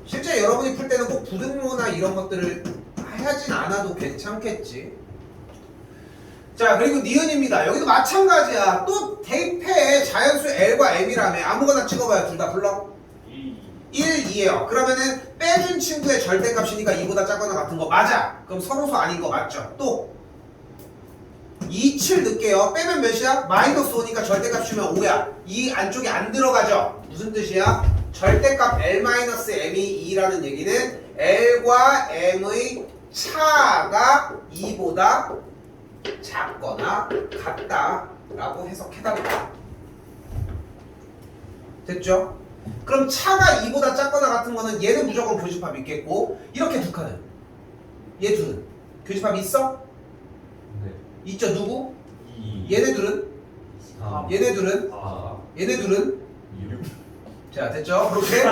실제 여러분이 풀 때는 꼭 부등호나 이런 것들을 하진 않아도 괜찮겠지. 자, 그리고 니은입니다. 여기도 마찬가지야. 또 대입해. 자연수 L과 M이라며. 아무거나 찍어봐요. 둘 다 불러. 1, 2예요. 그러면은 빼준 친구의 절대값이니까 2보다 작거나 같은 거 맞아. 그럼 서로소 아닌 거 맞죠? 또 2, 7 넣을게요. 빼면 몇이야? 마이너스 5니까 절대값이면 5야. 이 안쪽에 안 들어가죠? 무슨 뜻이야? 절대값 L-M이 2라는 얘기는 L과 M의 차가 2보다 작거나 같다라고 해석해달라. 됐죠? 그럼 차가 2보다 작거나 같은 거는 얘는 무조건 교집합 있겠고 이렇게 두 칸은 얘 둘은 교집합 있어? 네. 있죠? 누구? 2, 얘네 둘은? 3, 얘네 둘은? 4, 얘네 둘은? 6. 자, 됐죠? 그렇게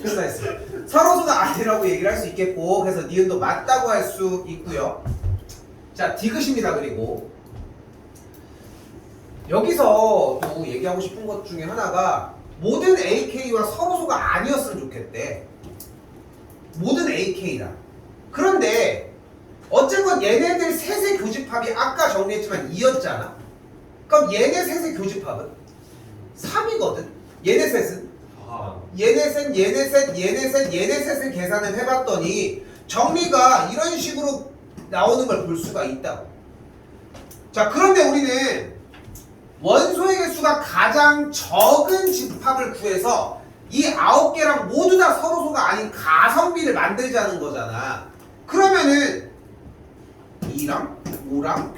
끝났어. 서로소가 아니라고 얘기를 할 수 있겠고 그래서 니은도 맞다고 할 수 있고요. 자, 디귿입니다. 그리고 여기서 또 얘기하고 싶은 것 중에 하나가 모든 AK와 서로소가 아니었으면 좋겠대. 모든 AK다. 그런데 어쨌건 얘네들 셋의 교집합이 아까 정리했지만 2였잖아. 그럼 얘네 셋의 교집합은 3이거든. 얘네 셋은 얘네 셋, 얘네 셋, 얘네 셋, 얘네 셋을 계산을 해봤더니 정리가 이런 식으로 나오는 걸 볼 수가 있다고. 자, 그런데 우리는 원소의 개수가 가장 적은 집합을 구해서 이 9개랑 모두 다 서로소가 아닌 가성비를 만들자는 거잖아. 그러면은 2랑 5랑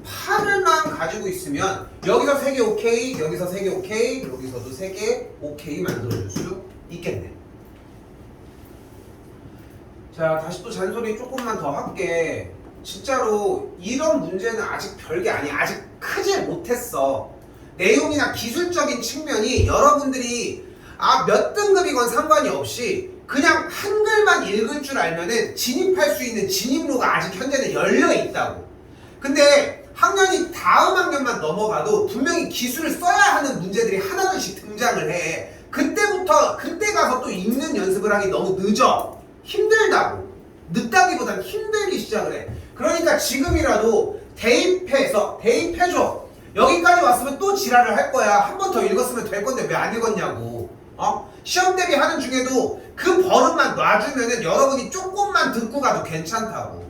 8을만 가지고 있으면 여기서 3개 오케이, 여기서 3개 오케이, 여기서도 3개 오케이 만들어줄 수 있겠네. 자, 다시 또 잔소리 조금만 더 할게. 진짜로 이런 문제는 아직 별게 아니야. 아직 크지 못했어. 내용이나 기술적인 측면이 여러분들이 몇 등급이건 상관이 없이 그냥 한글만 읽을 줄 알면은 진입할 수 있는 진입로가 아직 현재는 열려 있다고. 근데 학년이 다음 학년만 넘어가도 분명히 기술을 써야 하는 문제들이 하나둘씩 등장을 해. 그때 가서 또 읽는 연습을 하기 너무 늦어. 힘들다고. 늦다기보단 힘들기 시작을 해. 그러니까 지금이라도 대입해줘. 여기까지 왔으면 또 지랄을 할 거야. 한 번 더 읽었으면 될 건데 왜 안 읽었냐고. 시험 대비 하는 중에도 그 버릇만 놔주면은 여러분이 조금만 듣고 가도 괜찮다고.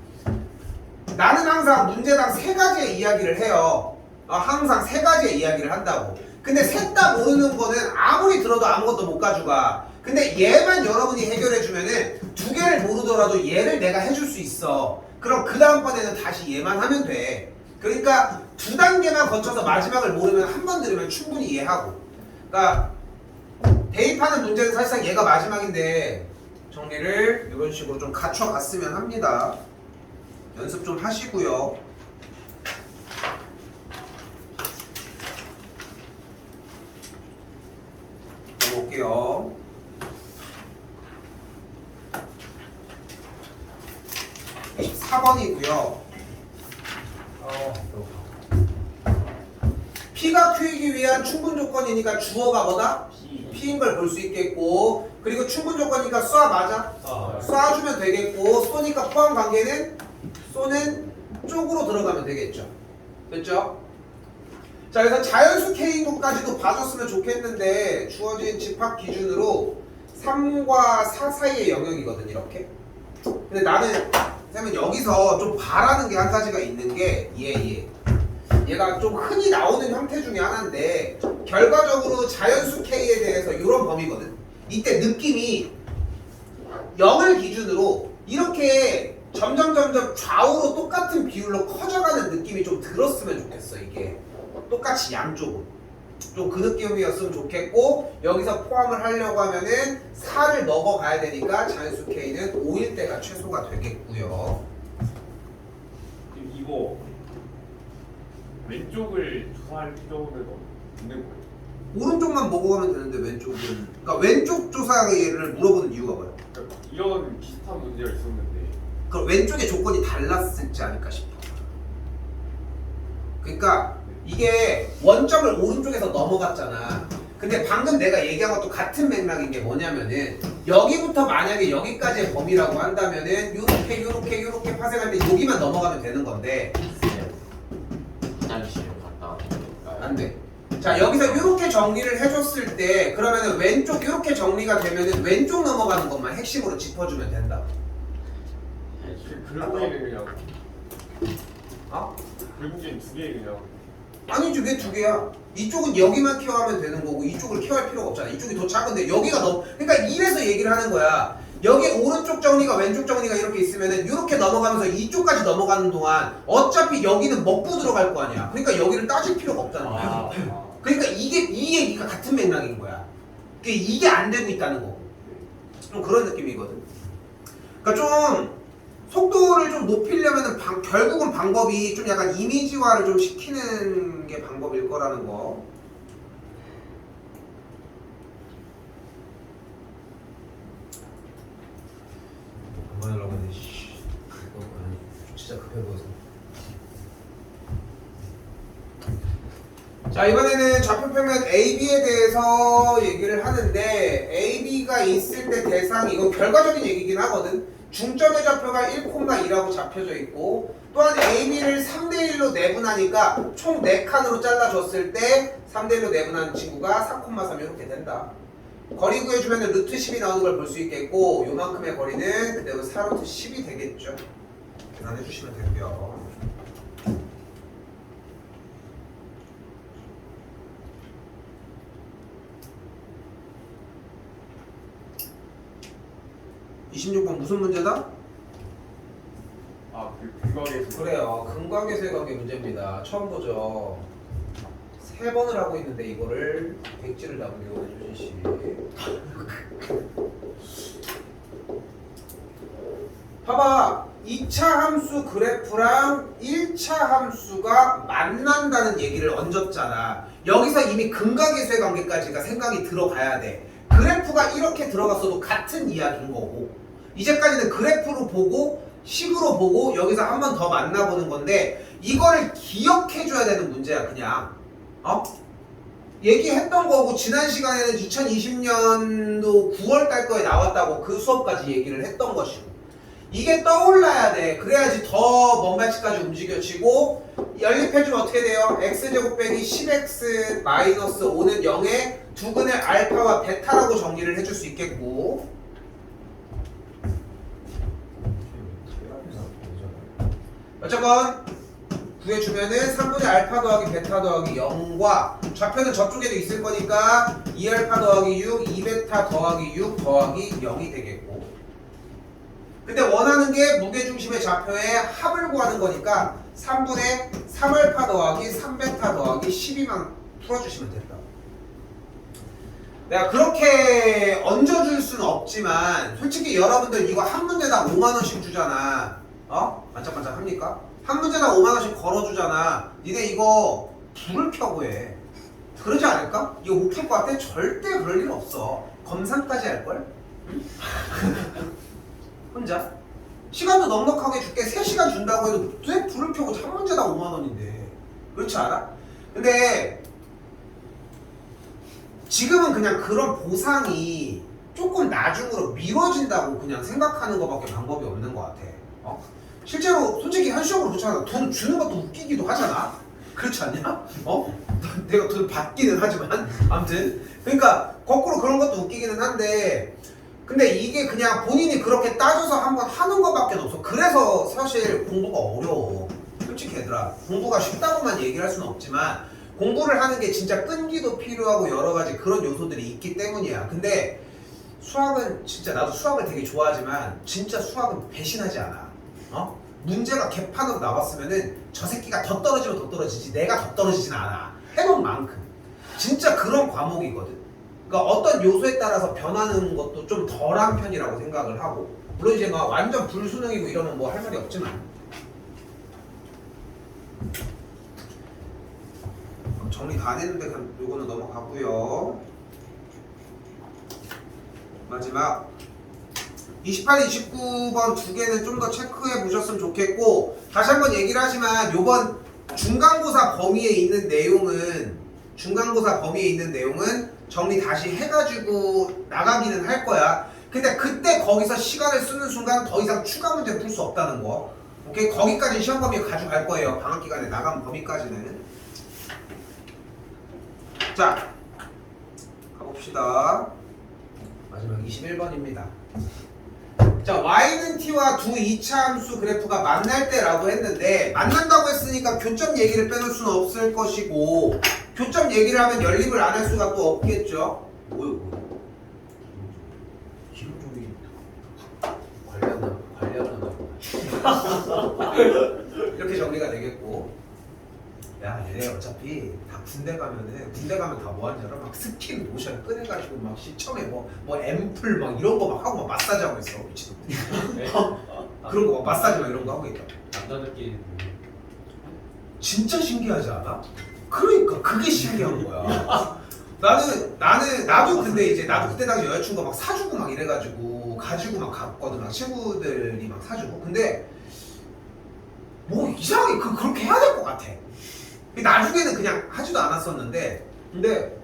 나는 항상 문제당 3가지의 이야기를 해요. 항상 3가지의 이야기를 한다고. 근데 셋 다 모르는 거는 아무리 들어도 아무것도 못 가져가. 근데 얘만 여러분이 해결해주면은 2개를 모르더라도 얘를 내가 해줄 수 있어. 그럼 그 다음번에는 다시 얘만 하면 돼. 그러니까 2단계만 거쳐서 마지막을 모르면 한 번 들으면 충분히 이해하고. 그러니까 대입하는 문제는 사실상 얘가 마지막인데 정리를 이런 식으로 좀 갖춰갔으면 합니다. 연습 좀 하시고요. 볼게요. 이 4번이고요. P가 Q이기 위한 충분 조건이니까 주어가 뭐다? P인 걸 볼 수 있겠고, 그리고 충분 조건이니까 쏴 맞아? 쏴주면 되겠고, 쏘니까 포함 관계는 쏘는 쪽으로 들어가면 되겠죠. 됐죠? 자, 그래서 자연수 K인 것까지도 봐줬으면 좋겠는데 주어진 집합 기준으로 3과 4 사이의 영역이거든, 이렇게. 근데 나는 쌤은 여기서 좀 바라는 게 한 가지가 있는 게 얘가 좀 흔히 나오는 형태 중에 하나인데 결과적으로 자연수 K에 대해서 이런 범위거든. 이때 느낌이 0을 기준으로 이렇게 점점 좌우로 똑같은 비율로 커져가는 느낌이 좀 들었으면 좋겠어. 이게 똑같이 양쪽으로 좀 그 느낌이었으면 좋겠고, 여기서 포함을 하려고 하면은 4를 먹어가야 되니까 자연수 K는 5일 때가 최소가 되겠고요. 이거 왼쪽을 조사할 필요는 없는 거예요? 오른쪽만 먹어가면 되는데 왼쪽은, 그러니까 왼쪽 조사를 물어보는 이유가 뭐야? 그러니까 이런 비슷한 문제가 있었는데 그럼 왼쪽의 조건이 달랐을지 않을까 싶어. 그러니까 이게 원점을 오른쪽에서 넘어갔잖아. 근데 방금 내가 얘기한 것도 같은 맥락인 게 뭐냐면은 여기부터 만약에 여기까지의 범위라고 한다면은 요렇게 파생할 때 여기만 넘어가면 되는 건데 화장실 갔다 왔으니까 안 돼. 자, 여기서 이렇게 정리를 해줬을 때 그러면은 왼쪽 이렇게 정리가 되면은 왼쪽 넘어가는 것만 핵심으로 짚어주면 된다. 결국에는 그냥 어? 결국엔 2개 그냥 아니지, 왜 2개야? 이쪽은 여기만 케어하면 되는 거고 이쪽을 케어할 필요가 없잖아. 이쪽이 더 작은데 여기가 너무, 그러니까 이래서 얘기를 하는 거야. 여기 오른쪽 정리가 왼쪽 정리가 이렇게 있으면은 이렇게 넘어가면서 이쪽까지 넘어가는 동안 어차피 여기는 먹고 들어갈 거 아니야. 그러니까 여기를 따질 필요가 없다는 거야. 그러니까 이 얘기가 같은 맥락인 거야. 이게 안 되고 있다는 거. 좀 그런 느낌이거든. 그러니까 좀 속도를 좀 높이려면은 결국은 방법이 좀 약간 이미지화를 좀 시키는 게 방법일 거라는 거. 그만하려고 했는데 진짜 급해 보여서. 자, 이번에는 좌표평면 AB에 대해서 얘기를 하는데 AB가 있을 때 대상, 이건 결과적인 얘기긴 하거든. 중점의 좌표가 1,2라고 잡혀져 있고, 또한 AB를 3대1로 내분하니까 총 4칸으로 잘라줬을 때 3대1로 내분하는 친구가 4,3 이렇게 된다. 거리 구해주면 루트 10이 나오는 걸 볼 수 있겠고, 요만큼의 거리는 그대로 4루트 10이 되겠죠. 계산해 주시면 되고요. (26번) 무슨 문제다? 근각에서 그래요. 근각에서의 관계 문제입니다. 처음 보죠. 3번을 하고 있는데 이거를 백지를 남기고 해주시. 봐봐. 2차 함수 그래프랑 1차 함수가 만난다는 얘기를 얹었잖아. 여기서 이미 근각에서의 관계까지가 생각이 들어가야 돼. 그래프가 이렇게 들어갔어도 같은 이야기인 거고, 이제까지는 그래프로 보고 식으로 보고 여기서 한 번 더 만나보는 건데, 이거를 기억해줘야 되는 문제야. 그냥 얘기했던 거고, 지난 시간에는 2020년도 9월 달 거에 나왔다고 그 수업까지 얘기를 했던 것이고, 이게 떠올라야 돼. 그래야지 더 먼 발치까지 움직여지고 연립해주면 어떻게 돼요? x제곱 빼기 10x 마이너스 5는 0에 두근의 알파와 베타라고 정리를 해줄 수 있겠고 어쨌건 구해주면은 3분의 알파 더하기 베타 더하기 0과 좌표는 저쪽에도 있을 거니까 2알파 더하기 6, 2베타 더하기 6 더하기 0이 되겠고 근데 원하는 게 무게중심의 좌표의 합을 구하는 거니까 3분의 3알파 더하기 3베타 더하기 12만 풀어주시면 된다. 내가 그렇게 얹어줄 수는 없지만 솔직히 여러분들 이거 한 문제당 5만원씩 주잖아. 반짝반짝 합니까? 한 문제당 5만원씩 걸어주잖아. 니네 이거 불을 켜고 해. 그러지 않을까? 이거 못 풀 것 같아? 절대 그럴 일 없어. 검상까지 할걸? 혼자? 시간도 넉넉하게 줄게 3시간 준다고 해도 왜 불을 켜고 한 문제당 5만원인데 그렇지 않아? 근데 지금은 그냥 그런 보상이 조금 나중으로 미뤄진다고 그냥 생각하는 것밖에 방법이 없는 것 같아. 실제로 솔직히 현실적으로 그렇잖아. 돈 주는 것도 웃기기도 하잖아. 그렇지 않냐? 내가 돈 받기는 하지만 아무튼 그러니까 거꾸로 그런 것도 웃기기는 한데 근데 이게 그냥 본인이 그렇게 따져서 한번 하는 것밖에 없어. 그래서 사실 공부가 어려워. 솔직히 얘들아 공부가 쉽다고만 얘기를 할 수는 없지만 공부를 하는 게 진짜 끈기도 필요하고 여러 가지 그런 요소들이 있기 때문이야. 근데 수학은 진짜 나도 수학을 되게 좋아하지만 진짜 수학은 배신하지 않아. 문제가 개판으로 나왔으면은 저 새끼가 더 떨어지면 더 떨어지지 내가 더 떨어지진 않아. 해놓은 만큼. 진짜 그런 과목이거든. 그러니까 어떤 요소에 따라서 변하는 것도 좀 덜한 편이라고 생각을 하고 물론 이제 막 완전 불수능이고 이러면 뭐 할 말이 없지만 정리 다 안 했는데 그럼 요거는 넘어가고요. 마지막 28, 29번 두 개는 좀 더 체크해 보셨으면 좋겠고 다시 한번 얘기를 하지만 요번 중간고사 범위에 있는 내용은 정리 다시 해가지고 나가기는 할 거야. 근데 그때 거기서 시간을 쓰는 순간 더 이상 추가 문제를 풀 수 없다는 거. 오케이? 거기까지 시험 범위에 가져갈 거예요. 방학 기간에 나간 범위까지는. 자, 가봅시다. 마지막 21번입니다. 자, y는 t와 두 2차 함수 그래프가 만날 때라고 했는데 만난다고 했으니까 교점 얘기를 빼놓을 수는 없을 것이고 교점 얘기를 하면 연립을 안 할 수가 또 없겠죠. 뭐요? 기본적인 관련하다. 이렇게 정리가 되겠고 야 얘네 어차피 다 군대 가면 다 뭐 하는 줄 알아? 막 스킨 로션 꺼내가지고 막 시청에 뭐 앰플 막 이런 거 막 하고 막 마사지 하고 있어 미친놈들. 그런 거 막 마사지 막 이런 거 하고 있다. 남자들끼리 진짜 신기하지 않아? 그러니까 그게 신기한 거야. 나도 근데 이제 나도 그때 당시 여자친구가 막 사주고 막 이래가지고 가지고 막 갔거든. 막 친구들이 막 사주고. 근데 뭐 이상하게 그렇게 해야 될 것 같아. 나중에는 그냥 하지도 않았었는데 근데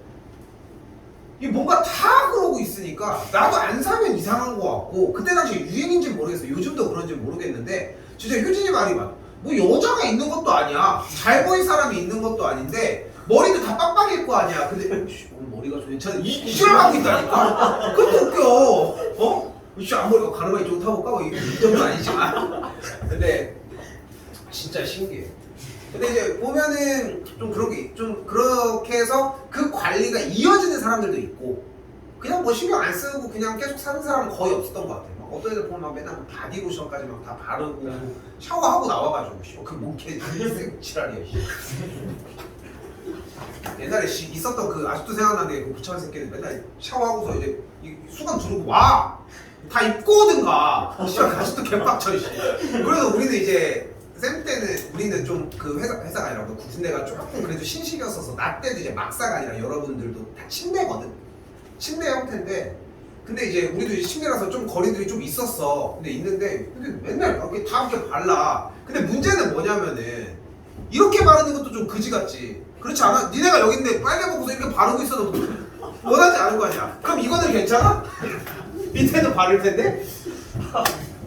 이게 뭔가 다 그러고 있으니까 나도 안 사면 이상한 거 같고 그때 당시에 유행인지 모르겠어. 요즘도 그런지 모르겠는데 진짜 효진이 말이 맞아. 뭐 여자가 있는 것도 아니야. 잘 보일 사람이 있는 것도 아닌데 머리도 다 빡빡일 거 아니야. 근데 오늘 머리가 좀 괜찮아. 이걸 하고 있다니까? 그것도 웃겨. 씨 앞머리가 가르마이 좋다고 까고 이 정도는 아니지만 근데 진짜 신기해. 근데 이제 보면은 좀 그렇게 해서 그 관리가 이어지는 사람들도 있고 그냥 뭐 신경 안 쓰고 그냥 계속 사는 사람은 거의 없었던 것 같아. 막 어떤 애들 보면 막 맨날 바디로션까지 막 다 바르고 샤워하고 나와가지고 그 뭔개 지랄이야. 옛날에 있었던 그 아직도 생각나는 게 그 부창 새끼들 맨날 샤워하고서 이제 수건 두르고 와! 다 입고 오든가! 아직도 개빡쳐. 그래서 우리는 이제 쌤 때는 우리는 좀 그 회사가 아니라 그 군대가 조금 그래도 신식이었어서 나 때도 이제 막사가 아니라 여러분들도 다 침대거든. 침대 형태인데 근데 이제 우리도 이제 침대라서 좀 거리들이 좀 있었어. 근데 맨날 이렇게 다 이렇게 발라. 근데 문제는 뭐냐면은 이렇게 바르는 것도 좀 그지 같지. 그렇지 않아? 니네가 여기 있는데 빨개 먹고서 이렇게 바르고 있어도 원하지 않은 거 아니야. 그럼 이거는 괜찮아? 밑에는 바를 텐데?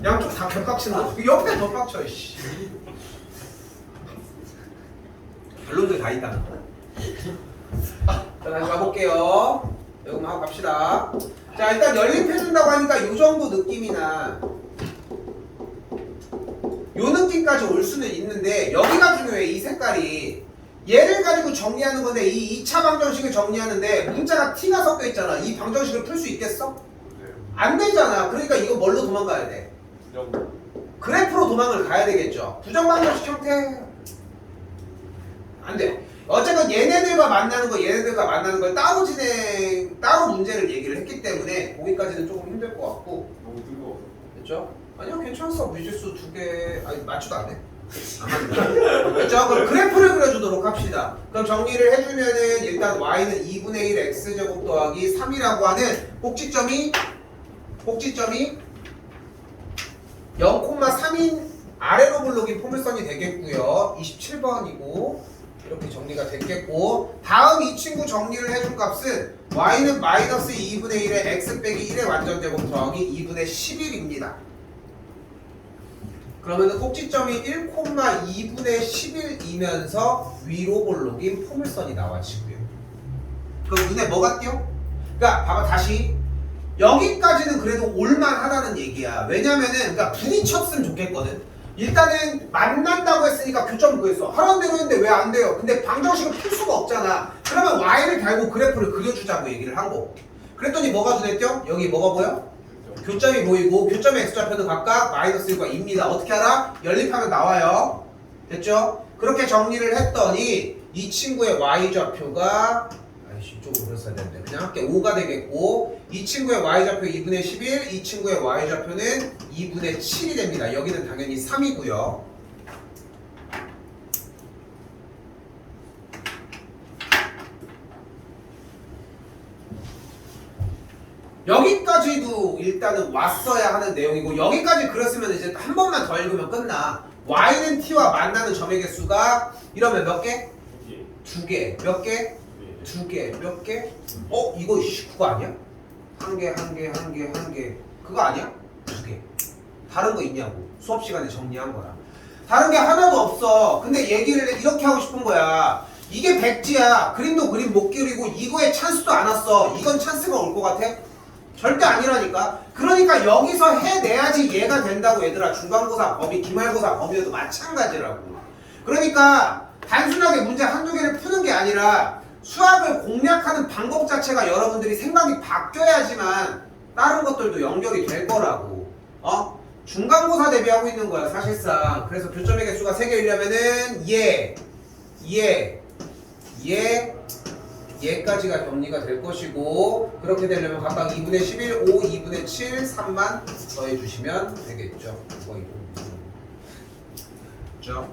양쪽 다 겹박친다. 옆에 더 빡쳐. 씨. 결론들 다 있다는 거. 자, 다시 가볼게요. 이거만 하고 갑시다. 자, 일단 연립해준다고 하니까 이 정도 느낌이나 요 느낌까지 올 수는 있는데 여기가 중요해. 이 색깔이 얘를 가지고 정리하는 건데 이 2차 방정식을 정리하는데 문자가 t가 섞여 있잖아. 이 방정식을 풀 수 있겠어? 네. 안 되잖아. 그러니까 이거 뭘로 도망가야 돼? 부정. 그래프로 도망을 가야 되겠죠. 부정방정식 형태 안 돼. 어쨌건 얘네들과 만나는 걸 따로 문제를 얘기를 했기 때문에 거기까지는 조금 힘들 것 같고. 너무 뜬금없어. 됐죠? 아니요, 괜찮았어. 미지수 2개 아니 맞지도 않네. 안 맞네. 됐죠? 그럼 그래프를 그려주도록 합시다. 그럼 정리를 해주면은 일단 y는 2분의 1 x제곱 더하기 3이라고 하는 꼭지점이 0,3인 아래로 블록인 포물선이 되겠고요. 27번이고 이렇게 정리가 됐겠고 다음 이 친구 정리를 해준 값은 y는 마이너스 2분의 1에 x 빼기 1의 완전제곱 더하기 2분의 11입니다. 그러면 꼭지점이 1,2분의 11이면서 위로 볼록인 포물선이 나와지고요. 그럼 눈에 뭐가 띄어? 그러니까 봐봐 다시 여기까지는 그래도 올만하다는 얘기야. 왜냐면은 그러니까 부딪혔으면 좋겠거든. 일단은 만난다고 했으니까 교점 구했어. 하라는 대로 했는데 왜 안 돼요? 근데 방정식을 풀 수가 없잖아. 그러면 y를 달고 그래프를 그려주자고 얘기를 하고 그랬더니 뭐가 눈에 띄어? 여기 뭐가 보여? 교점이 보이고 교점의 x좌표는 각각 마이너스 1과 2입니다. 어떻게 알아? 연립하면 나와요. 됐죠? 그렇게 정리를 했더니 이 친구의 y좌표가 이쪽으로 그렸어야 되는데 그냥 할게 5가 되겠고 이 친구의 y좌표 2분의 11 이 친구의 y좌표는 2분의 7이 됩니다. 여기는 당연히 3이고요. 여기까지도 일단은 왔어야 하는 내용이고 여기까지 그렸으면 이제 한 번만 더 읽으면 끝나. y는 t와 만나는 점의 개수가 이러면 몇 개? 두 두 개. 개. 몇 개? 네. 두 개. 몇 개? 이거 그거 아니야? 한 개. 그거 아니야? 두 개. 다른 거 있냐고. 수업 시간에 정리한 거야. 다른 게 하나도 없어. 근데 얘기를 이렇게 하고 싶은 거야. 이게 백지야. 그림도 그림 못 그리고 이거에 찬스도 안 왔어. 이건 찬스가 올 것 같아? 절대 아니라니까. 그러니까 여기서 해내야지 얘가 된다고 얘들아. 중간고사 범위, 기말고사 범위도 마찬가지라고. 그러니까 단순하게 문제 한두 개를 푸는 게 아니라 수학을 공략하는 방법 자체가 여러분들이 생각이 바뀌어야지만 다른 것들도 연결이 될 거라고. 중간고사 대비하고 있는 거야 사실상. 그래서 교점의 개수가 3개이려면은 얘까지가 정리가 될 것이고 그렇게 되려면 각각 2분의 11, 5, 2분의 7, 3만 더해주시면 되겠죠. 그렇죠?